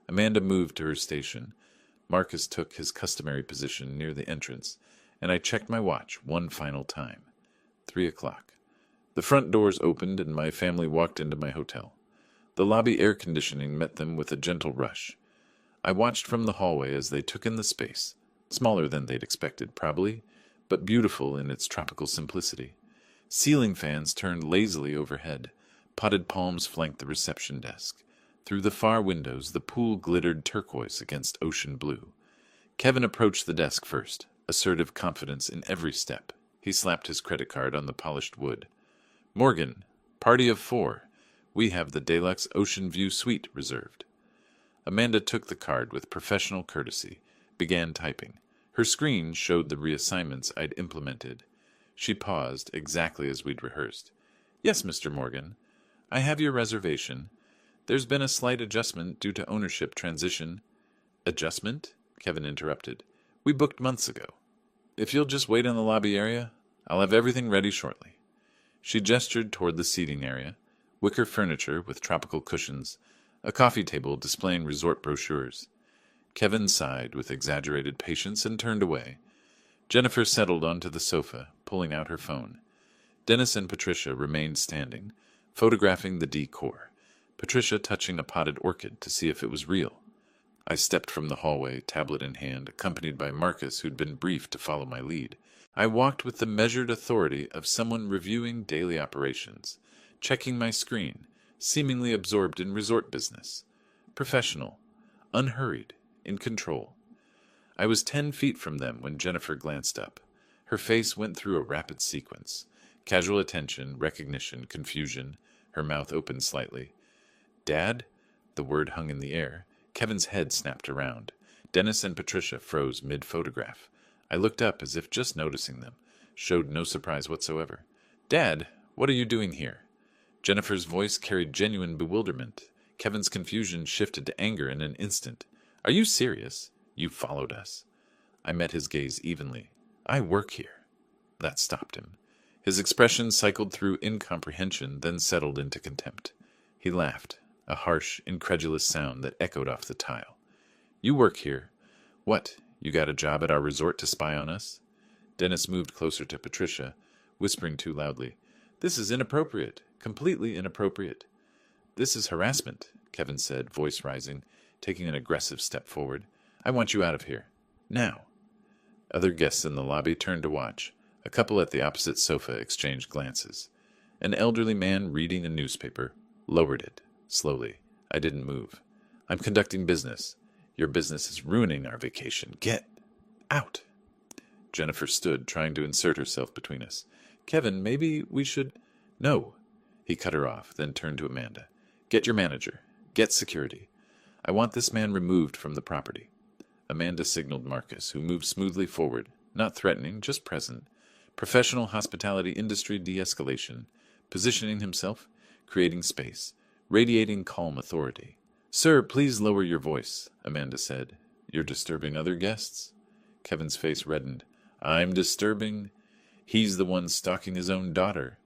Amanda moved to her station. Marcus took his customary position near the entrance, and I checked my watch one final time. 3:00. The front doors opened and my family walked into my hotel. The lobby air conditioning met them with a gentle rush. I watched from the hallway as they took in the space, smaller than they'd expected, probably, but beautiful in its tropical simplicity. Ceiling fans turned lazily overhead. Potted palms flanked the reception desk. Through the far windows, the pool glittered turquoise against ocean blue. Kevin approached the desk first, assertive confidence in every step. He slapped his credit card on the polished wood. "Morgan, party of 4. We have the deluxe ocean view suite reserved." Amanda took the card with professional courtesy, began typing. Her screen showed the reassignments I'd implemented. She paused, exactly as we'd rehearsed. "Yes, Mr. Morgan, I have your reservation. There's been a slight adjustment due to ownership transition." "Adjustment?" Kevin interrupted. "We booked months ago. If you'll just wait in the lobby area, I'll have everything ready shortly." She gestured toward the seating area, wicker furniture with tropical cushions, a coffee table displaying resort brochures. Kevin sighed with exaggerated patience and turned away. Jennifer settled onto the sofa, pulling out her phone. Dennis and Patricia remained standing, photographing the decor, Patricia touching a potted orchid to see if it was real. I stepped from the hallway, tablet in hand, accompanied by Marcus, who'd been briefed to follow my lead. I walked with the measured authority of someone reviewing daily operations, checking my screen, seemingly absorbed in resort business. Professional, unhurried, in control. I was 10 feet from them when Jennifer glanced up. Her face went through a rapid sequence. Casual attention, recognition, confusion. Her mouth opened slightly. "Dad?" The word hung in the air. Kevin's head snapped around. Dennis and Patricia froze mid-photograph. I looked up as if just noticing them. Showed no surprise whatsoever. "Dad, what are you doing here?" Jennifer's voice carried genuine bewilderment. Kevin's confusion shifted to anger in an instant. "Are you serious? You followed us." I met his gaze evenly. "I work here." That stopped him. His expression cycled through incomprehension, then settled into contempt. He laughed, a harsh, incredulous sound that echoed off the tile. "You work here. What, you got a job at our resort to spy on us?" Dennis moved closer to Patricia, whispering too loudly. "This is inappropriate, completely inappropriate." "This is harassment," Kevin said, voice rising, taking an aggressive step forward. "I want you out of here. Now." Other guests in the lobby turned to watch. A couple at the opposite sofa exchanged glances. An elderly man reading a newspaper lowered it, slowly. I didn't move. "I'm conducting business. Your business is ruining our vacation. Get out." Jennifer stood, trying to insert herself between us. "Kevin, maybe we should—" "No." He cut her off, then turned to Amanda. "Get your manager. Get security. I want this man removed from the property." Amanda signaled Marcus, who moved smoothly forward, not threatening, just present. Professional hospitality industry de-escalation, positioning himself, creating space, radiating calm authority. "Sir, please lower your voice," Amanda said. "You're disturbing other guests?" Kevin's face reddened. "I'm disturbing? He's the one stalking his own daughter."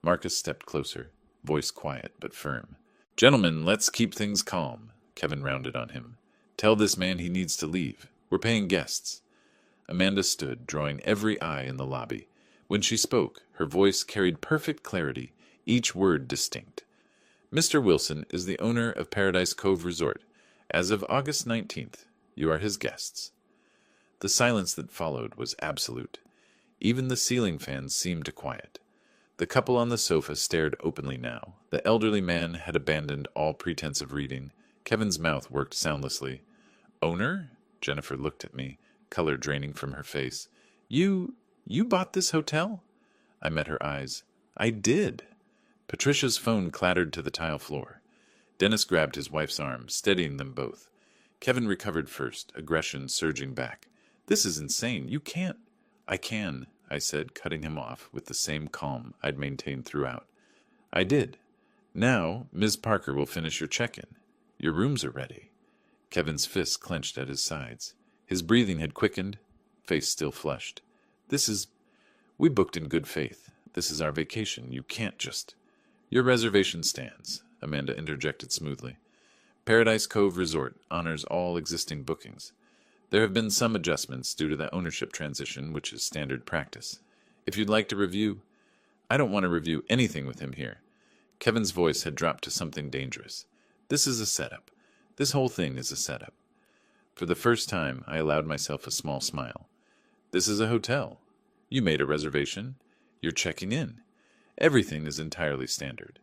Marcus stepped closer, voice quiet but firm. "Gentlemen, let's keep things calm," Kevin rounded on him. "Tell this man he needs to leave. We're paying guests." Amanda stood, drawing every eye in the lobby. When she spoke, her voice carried perfect clarity, each word distinct. "Mr. Wilson is the owner of Paradise Cove Resort. As of August 19th, you are his guests." The silence that followed was absolute. Even the ceiling fans seemed to quiet. The couple on the sofa stared openly now. The elderly man had abandoned all pretense of reading. Kevin's mouth worked soundlessly. "Owner?" Jennifer looked at me, color draining from her face. You bought this hotel?" I met her eyes. "I did." Patricia's phone clattered to the tile floor. Dennis grabbed his wife's arm, steadying them both. Kevin recovered first, aggression surging back. "This is insane. You can't." "I can," I said, cutting him off with the same calm I'd maintained throughout. "I did. Now, Ms. Parker will finish your check-in. Your rooms are ready." Kevin's fists clenched at his sides. His breathing had quickened, face still flushed. We booked in good faith. This is our vacation. You can't just..." "Your reservation stands," Amanda interjected smoothly. "Paradise Cove Resort honors all existing bookings. There have been some adjustments due to the ownership transition, which is standard practice. If you'd like to review..." "I don't want to review anything with him here." Kevin's voice had dropped to something dangerous. "This is a setup. This whole thing is a setup." For the first time, I allowed myself a small smile. "This is a hotel. You made a reservation. You're checking in. Everything is entirely standard."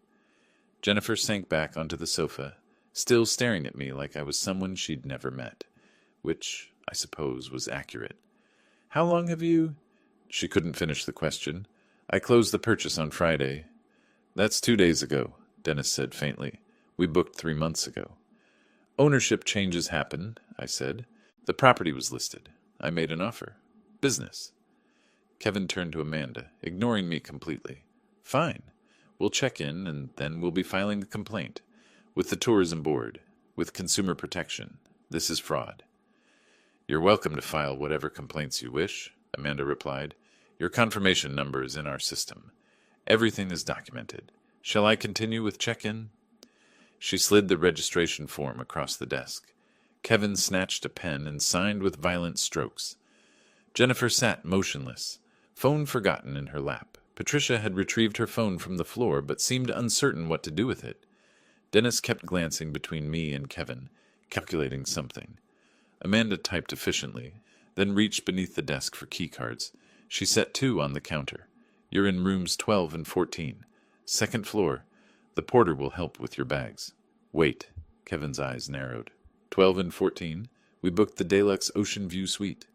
Jennifer sank back onto the sofa, still staring at me like I was someone she'd never met, which, I suppose, was accurate. "How long have you..." She couldn't finish the question. "I closed the purchase on Friday." "That's 2 days ago," Dennis said faintly. "We booked 3 months ago." "Ownership changes happened," I said. "The property was listed. I made an offer. Business." Kevin turned to Amanda, ignoring me completely. "Fine. We'll check in, and then we'll be filing a complaint. With the tourism board. With consumer protection. This is fraud." "You're welcome to file whatever complaints you wish," Amanda replied. "Your confirmation number is in our system. Everything is documented. Shall I continue with check-in?" She slid the registration form across the desk. Kevin snatched a pen and signed with violent strokes. Jennifer sat motionless, phone forgotten in her lap. Patricia had retrieved her phone from the floor but seemed uncertain what to do with it. Dennis kept glancing between me and Kevin, calculating something. Amanda typed efficiently, then reached beneath the desk for keycards. She set 2 on the counter. "You're in rooms 12 and 14. Second floor. The porter will help with your bags." "Wait." Kevin's eyes narrowed. 12 and 14. We booked the Deluxe Ocean View Suite.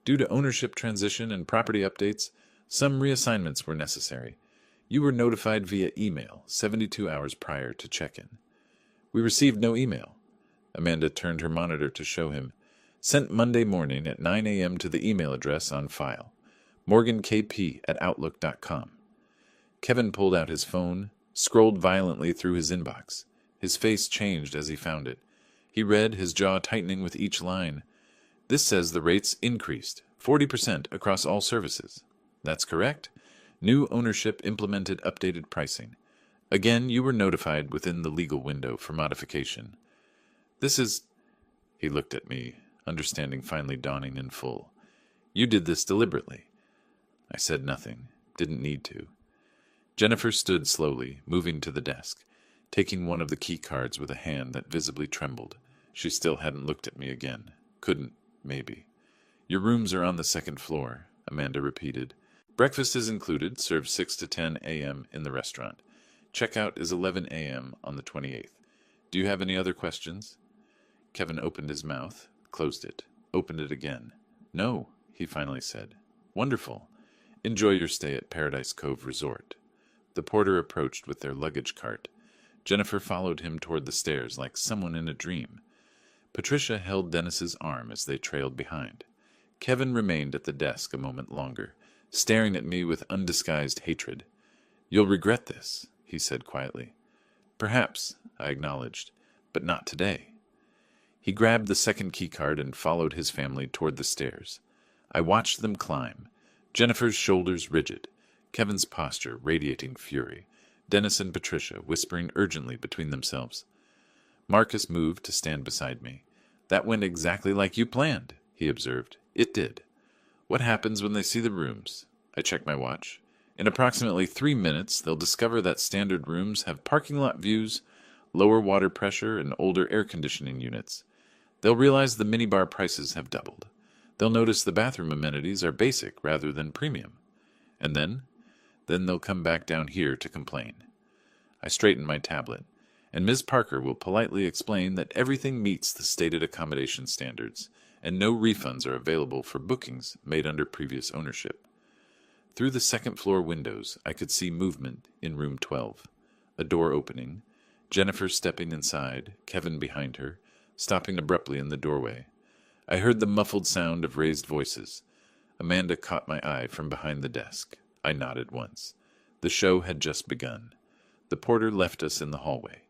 Due to ownership transition and property updates, some reassignments were necessary. You were notified via email 72 hours prior to check-in." "We received no email." Amanda turned her monitor to show him. "Sent Monday morning at 9 a.m. to the email address on file. morgankp@outlook.com. Kevin pulled out his phone, scrolled violently through his inbox. His face changed as he found it. He read, his jaw tightening with each line. "This says the rates increased, 40% across all services." "That's correct. New ownership implemented updated pricing. Again, you were notified within the legal window for modification." "This is..." He looked at me, understanding finally dawning in full. "You did this deliberately." I said nothing. Didn't need to. Jennifer stood slowly, moving to the desk, taking one of the key cards with a hand that visibly trembled. She still hadn't looked at me again. Couldn't, maybe. "Your rooms are on the second floor," Amanda repeated. "Breakfast is included, served 6 to 10 a.m. in the restaurant. Checkout is 11 a.m. on the 28th. Do you have any other questions?" Kevin opened his mouth, closed it, opened it again. "No," he finally said. "Wonderful. Enjoy your stay at Paradise Cove Resort." The porter approached with their luggage cart. Jennifer followed him toward the stairs like someone in a dream. Patricia held Dennis's arm as they trailed behind. Kevin remained at the desk a moment longer, staring at me with undisguised hatred. "You'll regret this," he said quietly. "Perhaps," I acknowledged, "but not today." He grabbed the second keycard and followed his family toward the stairs. I watched them climb, Jennifer's shoulders rigid, Kevin's posture radiating fury, Dennis and Patricia whispering urgently between themselves. Marcus moved to stand beside me. "That went exactly like you planned," he observed. "It did. What happens when they see the rooms?" I checked my watch. "In approximately 3 minutes, they'll discover that standard rooms have parking lot views, lower water pressure, and older air conditioning units. They'll realize the minibar prices have doubled. They'll notice the bathroom amenities are basic rather than premium. And then they'll come back down here to complain." I straightened my tablet, and Ms. Parker will politely explain that everything meets the stated accommodation standards, and no refunds are available for bookings made under previous ownership. Through the second-floor windows, I could see movement in room 12. A door opening, Jennifer stepping inside, Kevin behind her, stopping abruptly in the doorway. I heard the muffled sound of raised voices. Amanda caught my eye from behind the desk. I nodded once. The show had just begun. The porter left us in the hallway.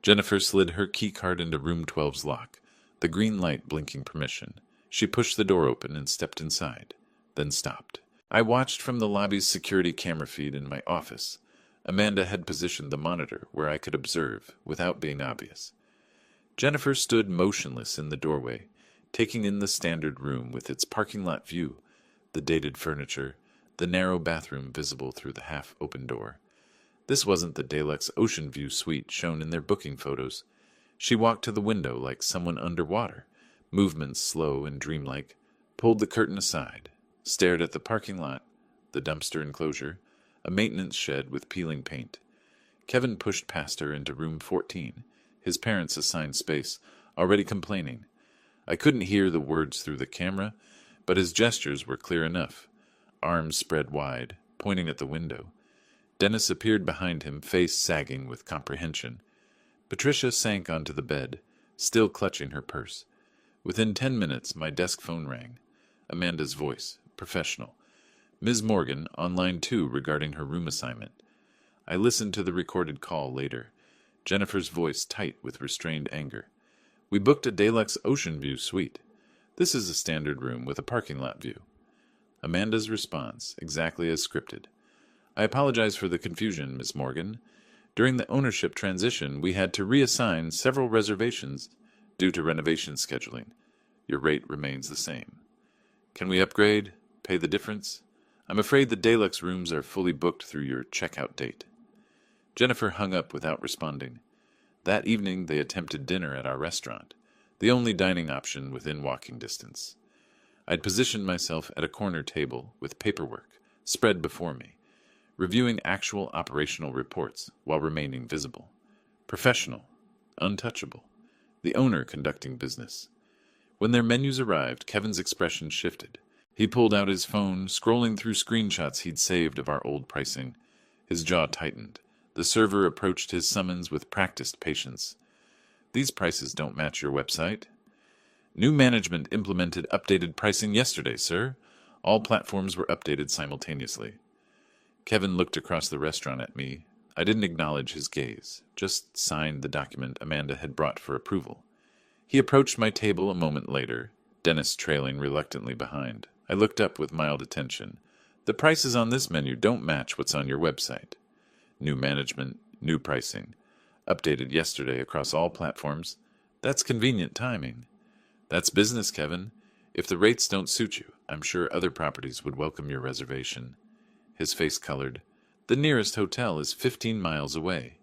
Jennifer slid her keycard into room 12's lock, the green light blinking permission. She pushed the door open and stepped inside, then stopped. I watched from the lobby's security camera feed in my office. Amanda had positioned the monitor where I could observe without being obvious. Jennifer stood motionless in the doorway, taking in the standard room with its parking lot view, the dated furniture, the narrow bathroom visible through the half-open door. This wasn't the deluxe ocean view suite shown in their booking photos. She walked to the window like someone underwater, movements slow and dreamlike, pulled the curtain aside, stared at the parking lot, the dumpster enclosure, a maintenance shed with peeling paint. Kevin pushed past her into room 14, his parents' assigned space, already complaining. I couldn't hear the words through the camera, but his gestures were clear enough, arms spread wide, pointing at the window. Dennis appeared behind him, face sagging with comprehension. Patricia sank onto the bed, still clutching her purse. Within 10 minutes, my desk phone rang. Amanda's voice, professional. "Ms. Morgan, on line 2 regarding her room assignment." I listened to the recorded call later, Jennifer's voice tight with restrained anger. "We booked a deluxe ocean view suite. This is a standard room with a parking lot view." Amanda's response, exactly as scripted. "I apologize for the confusion, Miss Morgan. During the ownership transition, we had to reassign several reservations due to renovation scheduling. Your rate remains the same. Can we upgrade? Pay the difference? I'm afraid the deluxe rooms are fully booked through your checkout date." Jennifer hung up without responding. That evening they attempted dinner at our restaurant, the only dining option within walking distance. I'd positioned myself at a corner table with paperwork spread before me, reviewing actual operational reports while remaining visible. Professional, untouchable, the owner conducting business. When their menus arrived, Kevin's expression shifted. He pulled out his phone, scrolling through screenshots he'd saved of our old pricing. His jaw tightened. The server approached his summons with practiced patience. "These prices don't match your website." "New management implemented updated pricing yesterday, sir. All platforms were updated simultaneously." Kevin looked across the restaurant at me. I didn't acknowledge his gaze, just signed the document Amanda had brought for approval. He approached my table a moment later, Dennis trailing reluctantly behind. I looked up with mild attention. "The prices on this menu don't match what's on your website." New management, new pricing. Updated yesterday across all platforms. That's convenient timing. That's business, Kevin. If the rates don't suit you, I'm sure other properties would welcome your reservation. His face colored. "The nearest hotel is 15 miles away."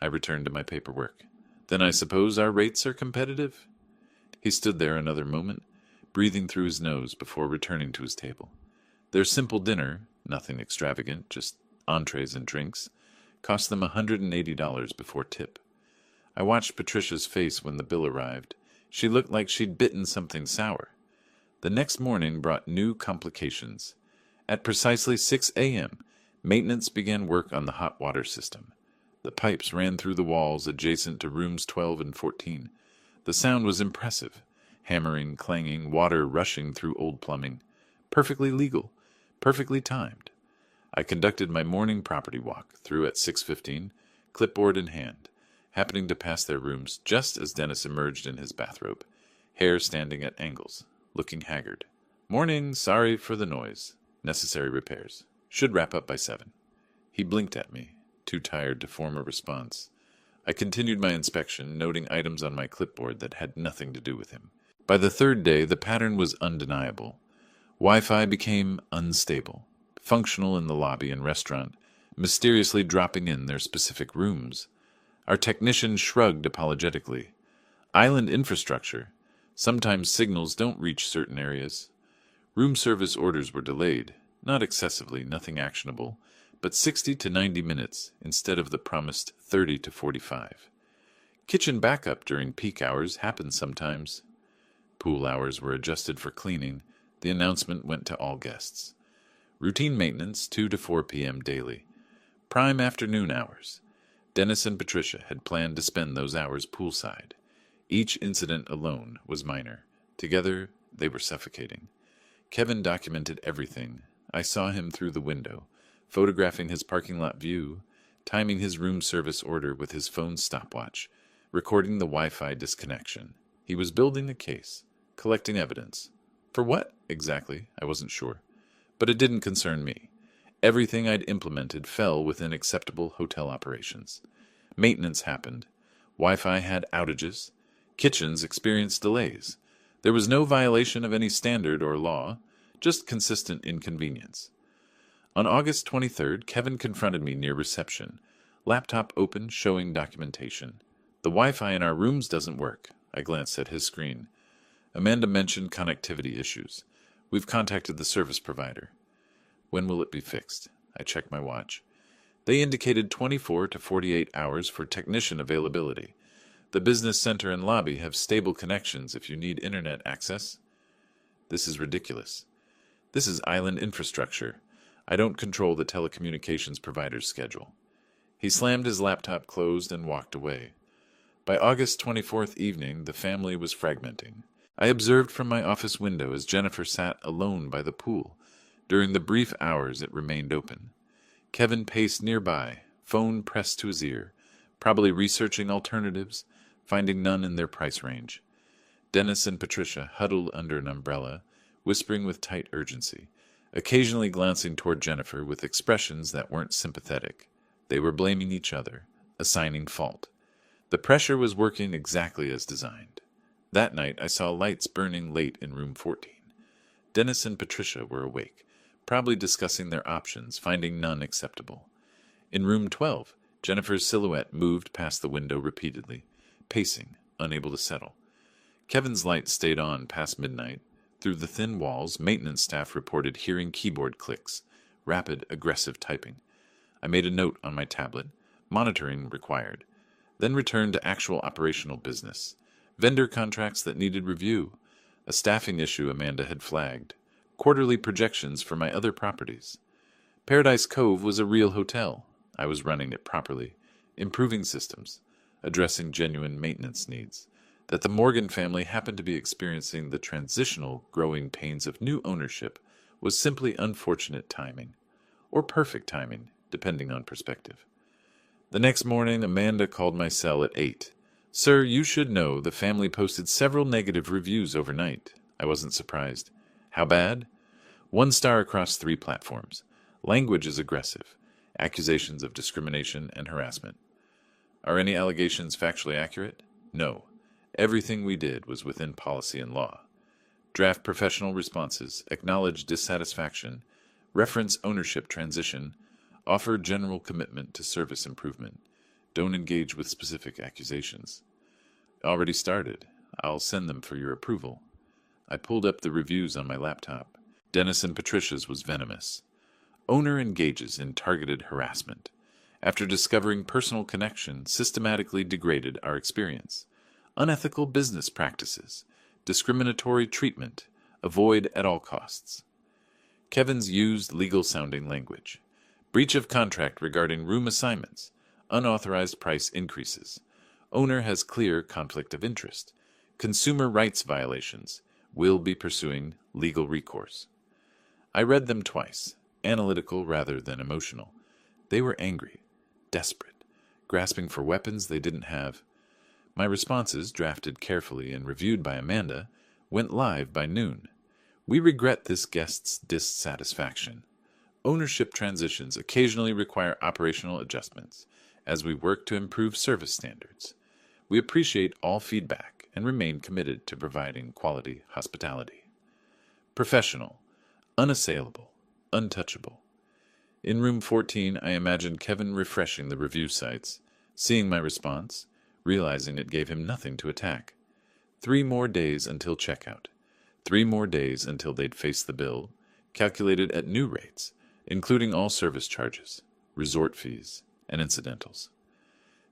I returned to my paperwork. "Then I suppose our rates are competitive?" He stood there another moment, breathing through his nose before returning to his table. Their simple dinner, nothing extravagant, just entrees and drinks, cost them $180 before tip. I watched Patricia's face when the bill arrived. She looked like she'd bitten something sour. The next morning brought new complications. At precisely 6 a.m., maintenance began work on the hot water system. The pipes ran through the walls adjacent to rooms 12 and 14. The sound was impressive. Hammering, clanging, water rushing through old plumbing. Perfectly legal. Perfectly timed. I conducted my morning property walk, through at 6:15, clipboard in hand, happening to pass their rooms just as Dennis emerged in his bathrobe, hair standing at angles, looking haggard. "Morning, sorry for the noise. Necessary repairs. Should wrap up by 7. He blinked at me, too tired to form a response. I continued my inspection, noting items on my clipboard that had nothing to do with him. By the third day, the pattern was undeniable. Wi-Fi became unstable, functional in the lobby and restaurant, mysteriously dropping in their specific rooms. Our technician shrugged apologetically. Island infrastructure. Sometimes signals don't reach certain areas. Room service orders were delayed, not excessively, nothing actionable, but 60 to 90 minutes instead of the promised 30 to 45. Kitchen backup during peak hours happens sometimes. Pool hours were adjusted for cleaning. The announcement went to all guests. Routine maintenance 2 to 4 p.m. daily. Prime afternoon hours. Dennis and Patricia had planned to spend those hours poolside. Each incident alone was minor. Together, they were suffocating. Kevin documented everything. I saw him through the window, photographing his parking lot view, timing his room service order with his phone's stopwatch, recording the Wi-Fi disconnection. He was building a case, collecting evidence. For what, exactly, I wasn't sure. But it didn't concern me. Everything I'd implemented fell within acceptable hotel operations. Maintenance happened. Wi-Fi had outages. Kitchens experienced delays. There was no violation of any standard or law, just consistent inconvenience. On August 23rd, Kevin confronted me near reception. Laptop open, showing documentation. "The Wi-Fi in our rooms doesn't work." I glanced at his screen. Amanda mentioned connectivity issues. "We've contacted the service provider." "When will it be fixed?" I checked my watch. They indicated 24 to 48 hours for technician availability. The business center and lobby have stable connections if you need internet access. This is ridiculous. This is island infrastructure. I don't control the telecommunications provider's schedule. He slammed his laptop closed and walked away. By August 24th evening, the family was fragmenting. I observed from my office window as Jennifer sat alone by the pool. During the brief hours it remained open. Kevin paced nearby, phone pressed to his ear, probably researching alternatives, finding none in their price range. Dennis and Patricia huddled under an umbrella, whispering with tight urgency, occasionally glancing toward Jennifer with expressions that weren't sympathetic. They were blaming each other, assigning fault. The pressure was working exactly as designed. That night I saw lights burning late in room 14. Dennis and Patricia were awake, probably discussing their options, finding none acceptable. In room 12, Jennifer's silhouette moved past the window repeatedly, pacing, unable to settle. Kevin's light stayed on past midnight. Through the thin walls, maintenance staff reported hearing keyboard clicks, rapid, aggressive typing. I made a note on my tablet, monitoring required, then returned to actual operational business. Vendor contracts that needed review, a staffing issue Amanda had flagged, quarterly projections for my other properties. Paradise Cove was a real hotel. I was running it properly, improving systems, addressing genuine maintenance needs. That the Morgan family happened to be experiencing the transitional growing pains of new ownership was simply unfortunate timing, or perfect timing, depending on perspective. The next morning, Amanda called my cell at 8. "Sir, you should know the family posted several negative reviews overnight." I wasn't surprised. "How bad?" 1 star across 3 platforms. Language is aggressive. Accusations of discrimination and harassment. "Are any allegations factually accurate?" "No. Everything we did was within policy and law." Draft professional responses, acknowledge dissatisfaction, reference ownership transition, offer general commitment to service improvement. Don't engage with specific accusations. "Already started. I'll send them for your approval." I pulled up the reviews on my laptop. Dennis and Patricia's was venomous. "Owner engages in targeted harassment. After discovering personal connection, systematically degraded our experience. Unethical business practices. Discriminatory treatment. Avoid at all costs." Kevin's used legal-sounding language. "Breach of contract regarding room assignments. Unauthorized price increases. Owner has clear conflict of interest. Consumer rights violations. Will be pursuing legal recourse. I read them twice, analytical rather than emotional. They were angry, desperate, grasping for weapons they didn't have. My responses, drafted carefully and reviewed by Amanda, went live by noon. We regret this guest's dissatisfaction. Ownership transitions occasionally require operational adjustments as we work to improve service standards. We appreciate all feedback and remain committed to providing quality hospitality. Professional, unassailable, untouchable. In room 14, I imagined Kevin refreshing the review sites, seeing my response, realizing it gave him nothing to attack. 3 more days until checkout. 3 more days until they'd face the bill, calculated at new rates, including all service charges, resort fees, and incidentals.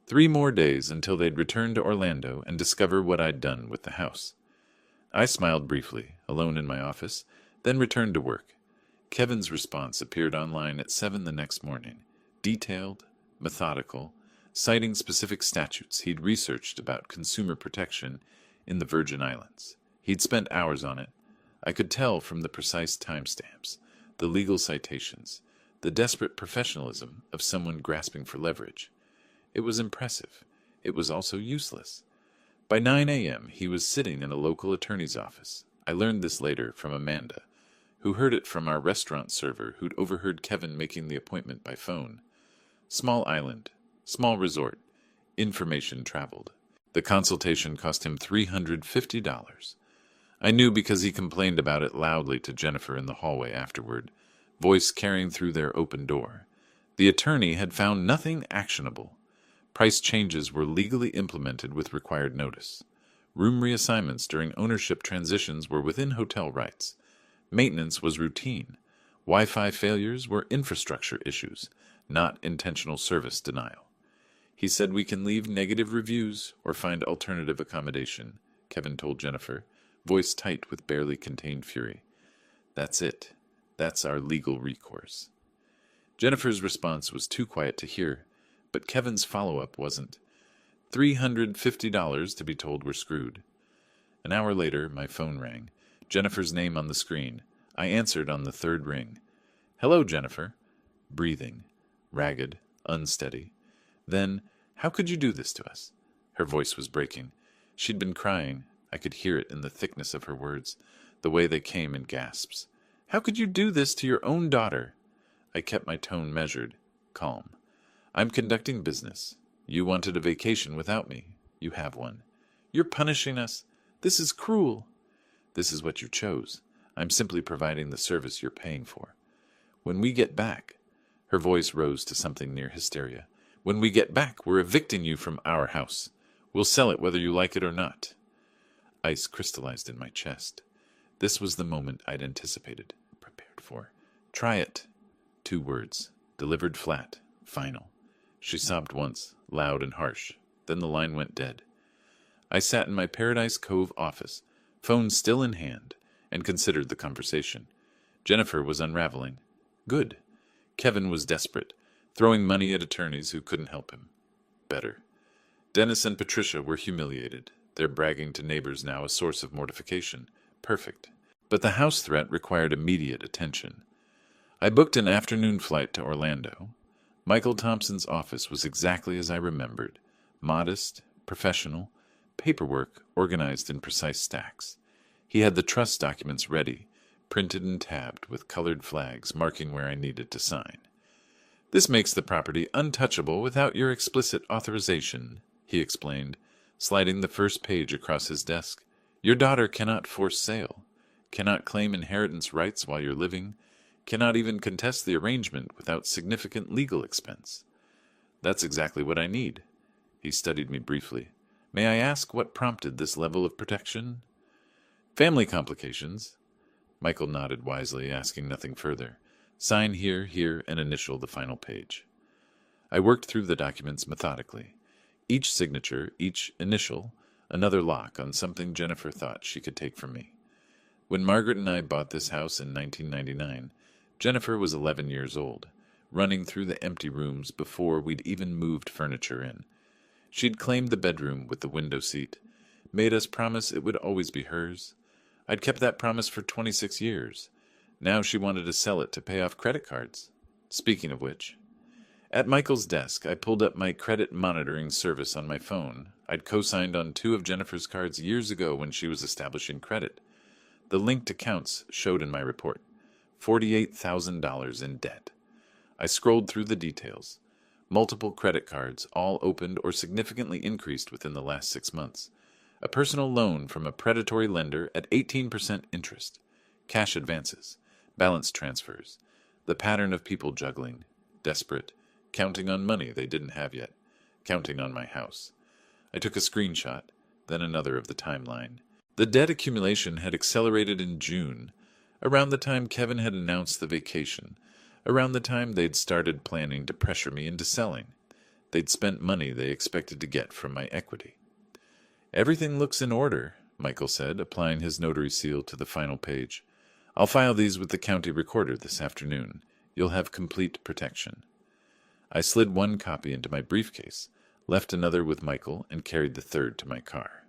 3 more days until they'd return to Orlando and discover what I'd done with the house. I smiled briefly, alone in my office, then returned to work. Kevin's response appeared online at 7 the next morning, detailed, methodical, citing specific statutes he'd researched about consumer protection in the Virgin Islands. He'd spent hours on it. I could tell from the precise timestamps, the legal citations, the desperate professionalism of someone grasping for leverage. It was impressive. It was also useless. By 9 a.m., he was sitting in a local attorney's office. I learned this later from Amanda, who heard it from our restaurant server who'd overheard Kevin making the appointment by phone. Small island, small resort, information traveled. The consultation cost him $350. I knew because he complained about it loudly to Jennifer in the hallway afterward, voice carrying through their open door. The attorney had found nothing actionable. Price changes were legally implemented with required notice. Room reassignments during ownership transitions were within hotel rights. Maintenance was routine. Wi-Fi failures were infrastructure issues, not intentional service denial. He said we can leave negative reviews or find alternative accommodation, Kevin told Jennifer, voice tight with barely contained fury. That's it. That's our legal recourse. Jennifer's response was too quiet to hear, but Kevin's follow-up wasn't. $350 to be told we're screwed. An hour later, my phone rang. Jennifer's name on the screen. I answered on the 3rd ring. Hello, Jennifer. Breathing. Ragged. Unsteady. Then, how could you do this to us? Her voice was breaking. She'd been crying. I could hear it in the thickness of her words, the way they came in gasps. How could you do this to your own daughter? I kept my tone measured, calm. I'm conducting business. You wanted a vacation without me. You have one. You're punishing us. This is cruel. This is what you chose. I'm simply providing the service you're paying for. When we get back, her voice rose to something near hysteria. When we get back, we're evicting you from our house. We'll sell it whether you like it or not. Ice crystallized in my chest. This was the moment I'd anticipated, prepared for. Try it. 2 words, delivered flat, final. She sobbed once, loud and harsh. Then the line went dead. I sat in my Paradise Cove office, phone still in hand, and considered the conversation. Jennifer was unraveling. Good. Kevin was desperate, throwing money at attorneys who couldn't help him. Better. Dennis and Patricia were humiliated, their bragging to neighbors now a source of mortification. Perfect. But the house threat required immediate attention. I booked an afternoon flight to Orlando. Michael Thompson's office was exactly as I remembered. Modest, professional, paperwork organized in precise stacks. He had the trust documents ready, printed and tabbed with colored flags marking where I needed to sign. This makes the property untouchable without your explicit authorization, he explained, sliding the first page across his desk. Your daughter cannot force sale, cannot claim inheritance rights while you're living, cannot even contest the arrangement without significant legal expense. That's exactly what I need. He studied me briefly. May I ask what prompted this level of protection? Family complications. Michael nodded wisely, asking nothing further. Sign here, and initial the final page. I worked through the documents methodically. Each signature, each initial, another lock on something Jennifer thought she could take from me. When Margaret and I bought this house in 1999, Jennifer was 11 years old, running through the empty rooms before we'd even moved furniture in. She'd claimed the bedroom with the window seat, made us promise it would always be hers. I'd kept that promise for 26 years. Now she wanted to sell it to pay off credit cards. Speaking of which, at Michael's desk, I pulled up my credit monitoring service on my phone. I'd co-signed on 2 of Jennifer's cards years ago when she was establishing credit. The linked accounts showed in my report $48,000 in debt. I scrolled through the details. Multiple credit cards, all opened or significantly increased within the last 6 months. A personal loan from a predatory lender at 18% interest. Cash advances. Balance transfers. The pattern of people juggling. Desperate. Counting on money they didn't have yet. Counting on my house. I took a screenshot, then another of the timeline. The debt accumulation had accelerated in June, around the time Kevin had announced the vacation, around the time they'd started planning to pressure me into selling. They'd spent money they expected to get from my equity. Everything looks in order, Michael said, applying his notary seal to the final page. I'll file these with the county recorder this afternoon. You'll have complete protection. I slid 1 copy into my briefcase, left another with Michael, and carried the 3rd to my car.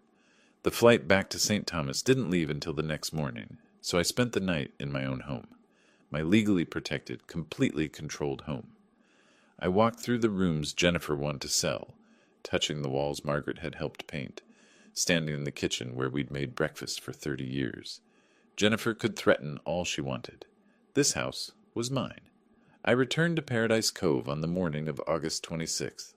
The flight back to St. Thomas didn't leave until the next morning, so I spent the night in my own home, my legally protected, completely controlled home. I walked through the rooms Jennifer wanted to sell, touching the walls Margaret had helped paint, standing in the kitchen where we'd made breakfast for 30 years. Jennifer could threaten all she wanted. This house was mine. I returned to Paradise Cove on the morning of August 26th.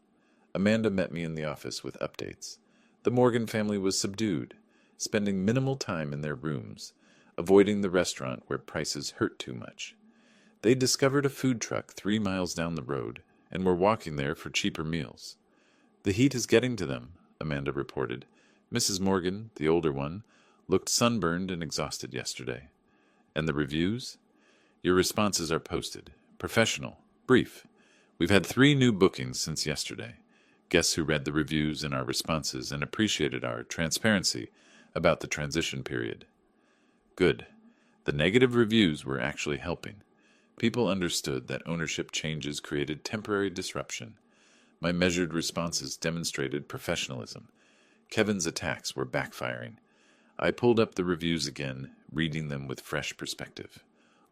Amanda met me in the office with updates. The Morgan family was subdued, spending minimal time in their rooms, avoiding the restaurant where prices hurt too much. They discovered a food truck 3 miles down the road and were walking there for cheaper meals. The heat is getting to them, Amanda reported. Mrs. Morgan, the older one, looked sunburned and exhausted yesterday. And the reviews? Your responses are posted. Professional. Brief. We've had 3 new bookings since yesterday. Guess who read the reviews and our responses and appreciated our transparency about the transition period? Good. The negative reviews were actually helping. People understood that ownership changes created temporary disruption. My measured responses demonstrated professionalism. Kevin's attacks were backfiring. I pulled up the reviews again, reading them with fresh perspective.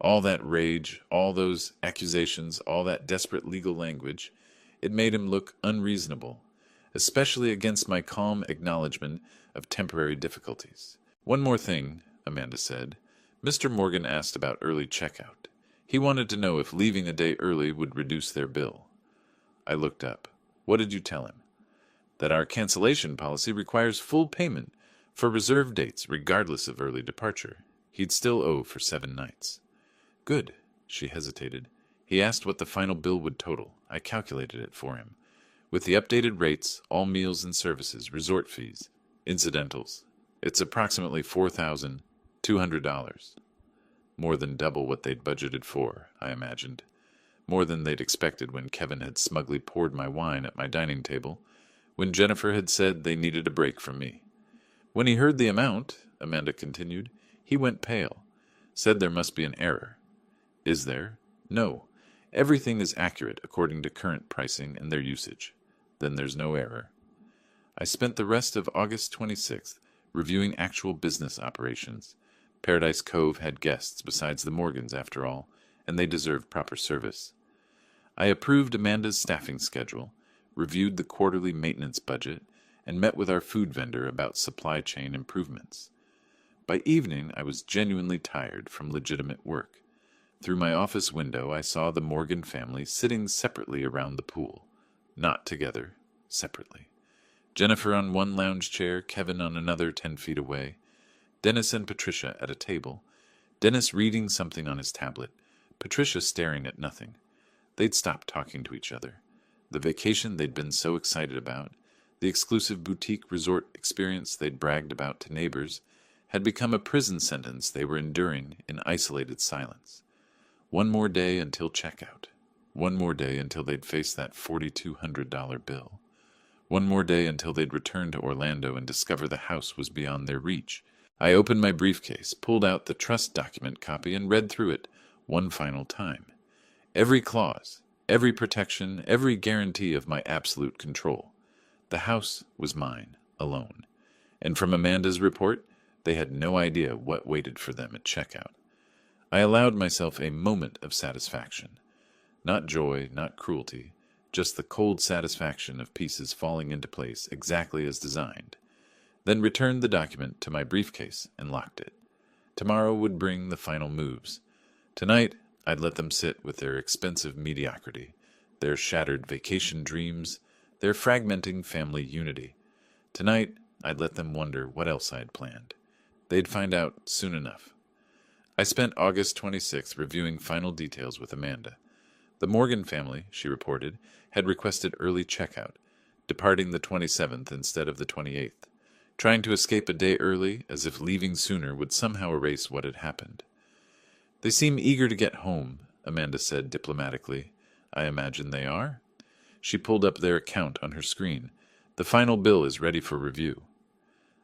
All that rage, all those accusations, all that desperate legal language, it made him look unreasonable, especially against my calm acknowledgement of temporary difficulties. One more thing, Amanda said. Mr. Morgan asked about early checkout. He wanted to know if leaving a day early would reduce their bill. I looked up. What did you tell him? That our cancellation policy requires full payment for reserved dates regardless of early departure. He'd still owe for 7 nights. Good. She hesitated. He asked what the final bill would total. I calculated it for him. With the updated rates, all meals and services, resort fees, incidentals, it's approximately $4,200. More than double what they'd budgeted for, I imagined. More than they'd expected when Kevin had smugly poured my wine at my dining table, when Jennifer had said they needed a break from me. When he heard the amount, Amanda continued, he went pale, said there must be an error. Is there? No. Everything is accurate according to current pricing and their usage. Then there's no error. I spent the rest of August 26th reviewing actual business operations. Paradise Cove had guests besides the Morgans, after all, and they deserved proper service. I approved Amanda's staffing schedule, reviewed the quarterly maintenance budget, and met with our food vendor about supply chain improvements. By evening, I was genuinely tired from legitimate work. Through my office window, I saw the Morgan family sitting separately around the pool. Not together, separately. Jennifer on one lounge chair, Kevin on another 10 feet away. Dennis and Patricia at a table. Dennis reading something on his tablet. Patricia staring at nothing. They'd stopped talking to each other. The vacation they'd been so excited about, the exclusive boutique resort experience they'd bragged about to neighbors, had become a prison sentence they were enduring in isolated silence. One more day until checkout. One more day until they'd face that $4,200 bill. One more day until they'd return to Orlando and discover the house was beyond their reach. I opened my briefcase, pulled out the trust document copy, and read through it one final time. Every clause, every protection, every guarantee of my absolute control. The house was mine, alone. And from Amanda's report, they had no idea what waited for them at checkout. I allowed myself a moment of satisfaction. Not joy, not cruelty, just the cold satisfaction of pieces falling into place exactly as designed. Then returned the document to my briefcase and locked it. Tomorrow would bring the final moves. Tonight, I'd let them sit with their expensive mediocrity, their shattered vacation dreams, their fragmenting family unity. Tonight, I'd let them wonder what else I'd planned. They'd find out soon enough. I spent August 26th reviewing final details with Amanda. The Morgan family, she reported, had requested early checkout, departing the 27th instead of the 28th, trying to escape a day early as if leaving sooner would somehow erase what had happened. They seem eager to get home, Amanda said diplomatically. I imagine they are. She pulled up their account on her screen. The final bill is ready for review.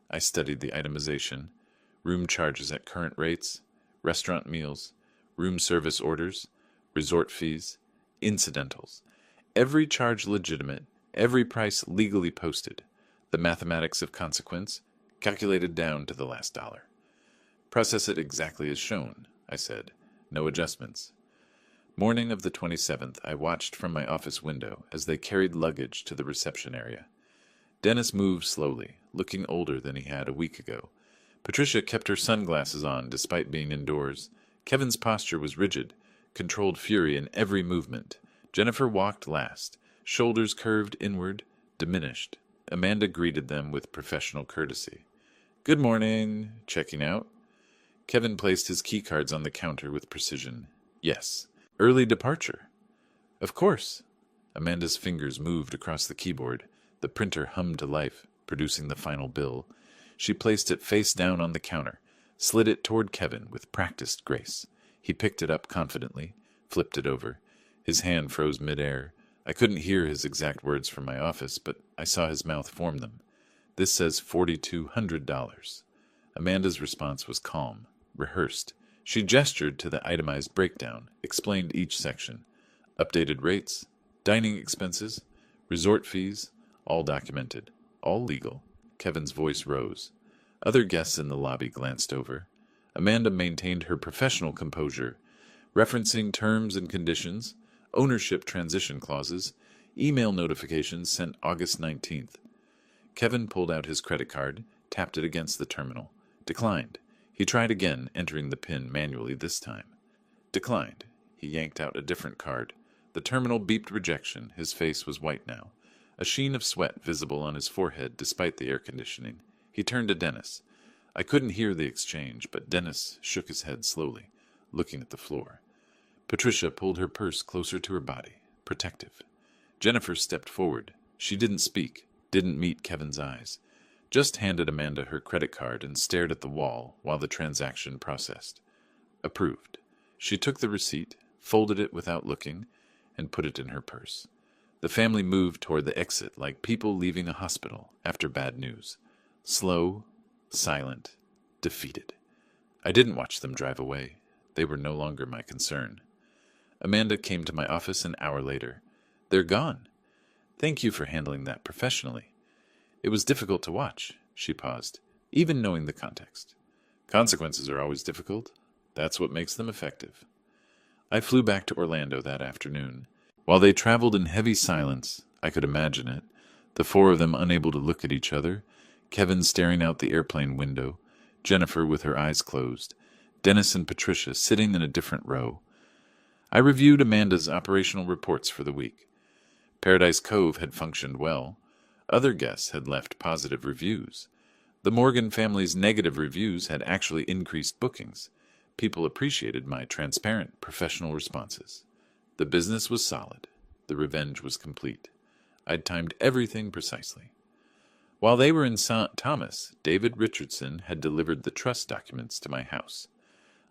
I studied the itemization, room charges at current rates, restaurant meals, room service orders, resort fees, incidentals. Every charge legitimate, every price legally posted. The mathematics of consequence, calculated down to the last dollar. Process it exactly as shown, I said. No adjustments. Morning of the 27th, I watched from my office window as they carried luggage to the reception area. Dennis moved slowly, looking older than he had a week ago. Patricia kept her sunglasses on despite being indoors. Kevin's posture was rigid, controlled fury in every movement. Jennifer walked last, shoulders curved inward, diminished. Amanda greeted them with professional courtesy. Good morning. Checking out? Kevin placed his keycards on the counter with precision. Yes. Early departure. Of course. Amanda's fingers moved across the keyboard. The printer hummed to life, producing the final bill. She placed it face down on the counter, slid it toward Kevin with practiced grace. He picked it up confidently, flipped it over. His hand froze midair. I couldn't hear his exact words from my office, but I saw his mouth form them. This says $4,200. Amanda's response was calm, rehearsed. She gestured to the itemized breakdown, explained each section. Updated rates, dining expenses, resort fees, all documented, all legal. Kevin's voice rose. Other guests in the lobby glanced over. Amanda maintained her professional composure, referencing terms and conditions, ownership transition clauses, email notifications sent August 19th. Kevin pulled out his credit card, tapped it against the terminal. Declined. He tried again, entering the PIN manually this time. Declined. He yanked out a different card. The terminal beeped rejection. His face was white now, a sheen of sweat visible on his forehead despite the air conditioning. He turned to Dennis. I couldn't hear the exchange, but Dennis shook his head slowly, looking at the floor. Patricia pulled her purse closer to her body, protective. Jennifer stepped forward. She didn't speak, didn't meet Kevin's eyes. Just handed Amanda her credit card and stared at the wall while the transaction processed. Approved. She took the receipt, folded it without looking, and put it in her purse. The family moved toward the exit like people leaving a hospital after bad news. Slow, silent, defeated. I didn't watch them drive away. They were no longer my concern. Amanda came to my office an hour later. They're gone. Thank you for handling that professionally. It was difficult to watch, she paused, even knowing the context. Consequences are always difficult. That's what makes them effective. I flew back to Orlando that afternoon. While they traveled in heavy silence, I could imagine it, the four of them unable to look at each other, Kevin staring out the airplane window, Jennifer with her eyes closed, Dennis and Patricia sitting in a different row. I reviewed Amanda's operational reports for the week. Paradise Cove had functioned well. Other guests had left positive reviews. The Morgan family's negative reviews had actually increased bookings. People appreciated my transparent, professional responses. The business was solid. The revenge was complete. I'd timed everything precisely. While they were in St. Thomas, David Richardson had delivered the trust documents to my house.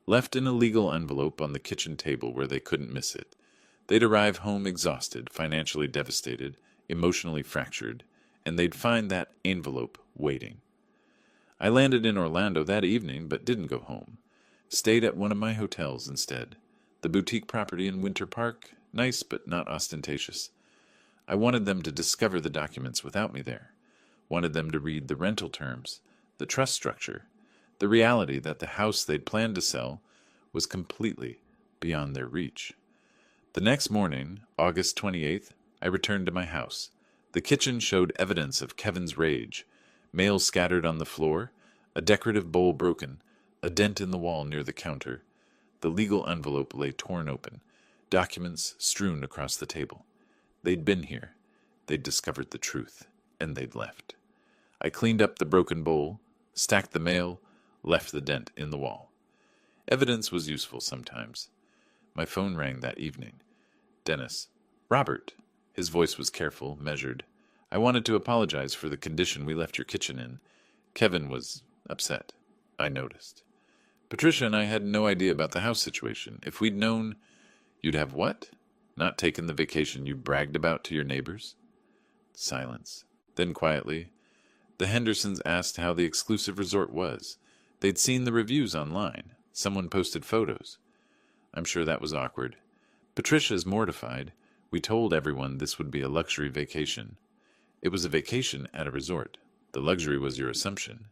Left in a legal envelope on the kitchen table where they couldn't miss it. They'd arrive home exhausted, financially devastated, emotionally fractured, and they'd find that envelope waiting. I landed in Orlando that evening, but didn't go home. Stayed at one of my hotels instead. The boutique property in Winter Park, nice but not ostentatious. I wanted them to discover the documents without me there. Wanted them to read the rental terms, the trust structure, the reality that the house they'd planned to sell was completely beyond their reach. The next morning, August 28th, I returned to my house. The kitchen showed evidence of Kevin's rage. Mail scattered on the floor, a decorative bowl broken, a dent in the wall near the counter. The legal envelope lay torn open, documents strewn across the table. They'd been here. They'd discovered the truth, and they'd left. I cleaned up the broken bowl, stacked the mail, left the dent in the wall. Evidence was useful sometimes. My phone rang that evening. Dennis. Robert. His voice was careful, measured. I wanted to apologize for the condition we left your kitchen in. Kevin was upset. I noticed. Patricia and I had no idea about the house situation. If we'd known... You'd have what? Not taken the vacation you bragged about to your neighbors? Silence. Then quietly, the Hendersons asked how the exclusive resort was. They'd seen the reviews online. Someone posted photos. I'm sure that was awkward. Patricia's mortified. We told everyone this would be a luxury vacation. It was a vacation at a resort. The luxury was your assumption.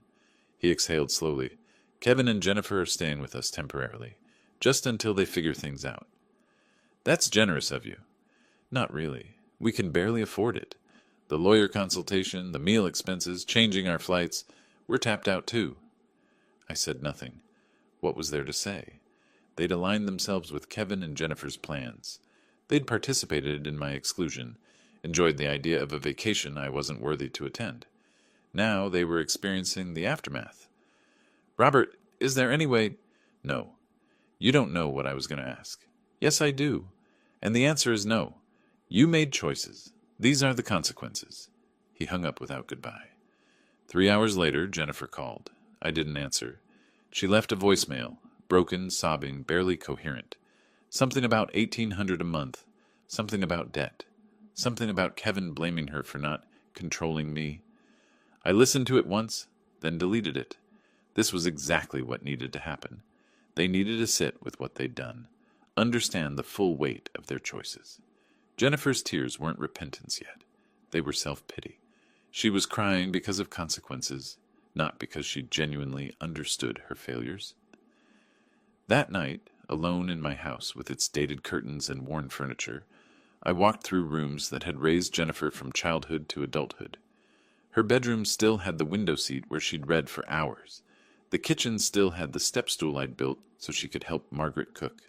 He exhaled slowly. Kevin and Jennifer are staying with us temporarily, just until they figure things out. That's generous of you. Not really. We can barely afford it. The lawyer consultation, the meal expenses, changing our flights. We're tapped out too. I said nothing. What was there to say? They'd aligned themselves with Kevin and Jennifer's plans. They'd participated in my exclusion, enjoyed the idea of a vacation I wasn't worthy to attend. Now they were experiencing the aftermath. Robert, is there any way... No. You don't know what I was going to ask. Yes, I do. And the answer is no. You made choices. These are the consequences. He hung up without goodbye. 3 hours later, Jennifer called. I didn't answer. She left a voicemail, broken, sobbing, barely coherent. Something about $1,800 a month. Something about debt. Something about Kevin blaming her for not controlling me. I listened to it once, then deleted it. This was exactly what needed to happen. They needed to sit with what they'd done, understand the full weight of their choices. Jennifer's tears weren't repentance yet. They were self-pity. She was crying because of consequences, not because she genuinely understood her failures. That night, alone in my house with its dated curtains and worn furniture, I walked through rooms that had raised Jennifer from childhood to adulthood. Her bedroom still had the window seat where she'd read for hours. The kitchen still had the step stool I'd built so she could help Margaret cook.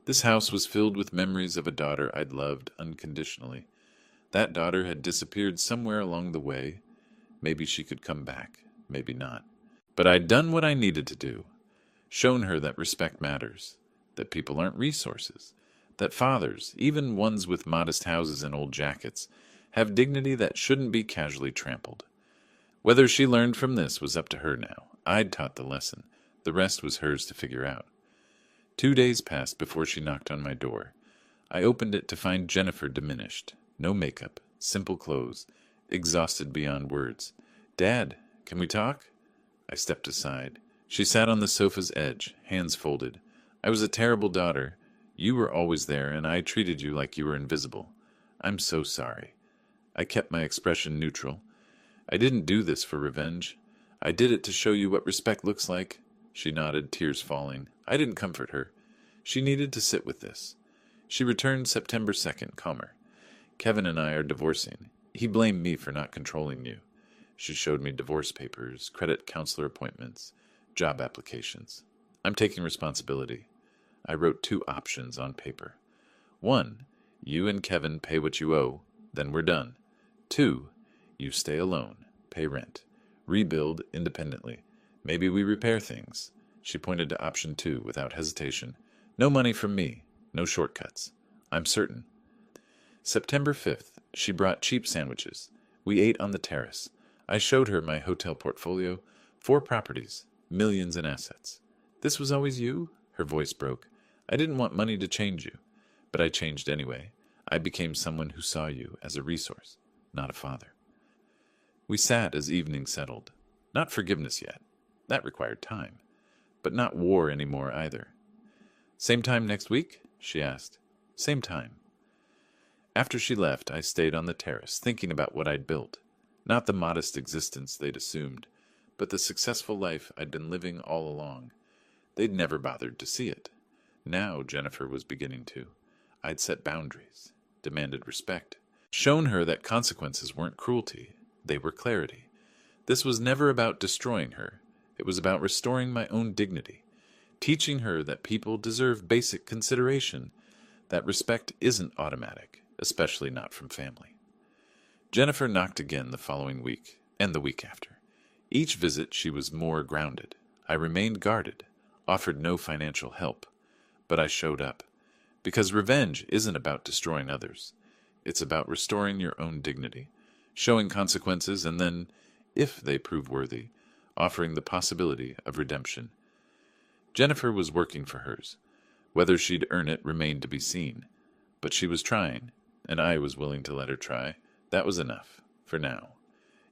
This house was filled with memories of a daughter I'd loved unconditionally. That daughter had disappeared somewhere along the way. Maybe she could come back, maybe not. But I'd done what I needed to do. Shown her that respect matters, that people aren't resources, that fathers, even ones with modest houses and old jackets, have dignity that shouldn't be casually trampled. Whether she learned from this was up to her now. I'd taught the lesson. The rest was hers to figure out. 2 days passed before she knocked on my door. I opened it to find Jennifer diminished. No makeup, simple clothes, exhausted beyond words. Dad, can we talk? I stepped aside. She sat on the sofa's edge, hands folded. I was a terrible daughter. You were always there, and I treated you like you were invisible. I'm so sorry. I kept my expression neutral. I didn't do this for revenge. I did it to show you what respect looks like. She nodded, tears falling. I didn't comfort her. She needed to sit with this. She returned September 2nd, calmer. Kevin and I are divorcing. He blamed me for not controlling you. She showed me divorce papers, credit counselor appointments, job applications. I'm taking responsibility. I wrote 2 options on paper. 1, you and Kevin pay what you owe, then we're done. 2, you stay alone, pay rent, rebuild independently. Maybe we repair things. She pointed to option 2 without hesitation. No money from me, no shortcuts. I'm certain. September 5th, she brought cheap sandwiches. We ate on the terrace. I showed her my hotel portfolio, 4 properties, millions in assets. This was always you? Her voice broke. I didn't want money to change you, but I changed anyway. I became someone who saw you as a resource, not a father. We sat as evening settled. Not forgiveness yet. That required time. But not war anymore either. Same time next week? She asked. Same time. After she left, I stayed on the terrace, thinking about what I'd built. Not the modest existence they'd assumed, but the successful life I'd been living all along. They'd never bothered to see it. Now Jennifer was beginning to. I'd set boundaries, demanded respect, shown her that consequences weren't cruelty, they were clarity. This was never about destroying her. It was about restoring my own dignity, teaching her that people deserve basic consideration, that respect isn't automatic, especially not from family. Jennifer knocked again the following week, and the week after. Each visit she was more grounded. I remained guarded, offered no financial help, but I showed up. Because revenge isn't about destroying others. It's about restoring your own dignity, showing consequences, and then, if they prove worthy, offering the possibility of redemption. Jennifer was working for hers. Whether she'd earn it remained to be seen. But she was trying, and I was willing to let her try. That was enough, for now.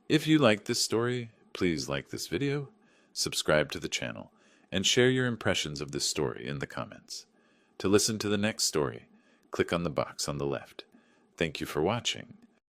If you liked this story, please like this video, subscribe to the channel, and share your impressions of this story in the comments. To listen to the next story, click on the box on the left. Thank you for watching.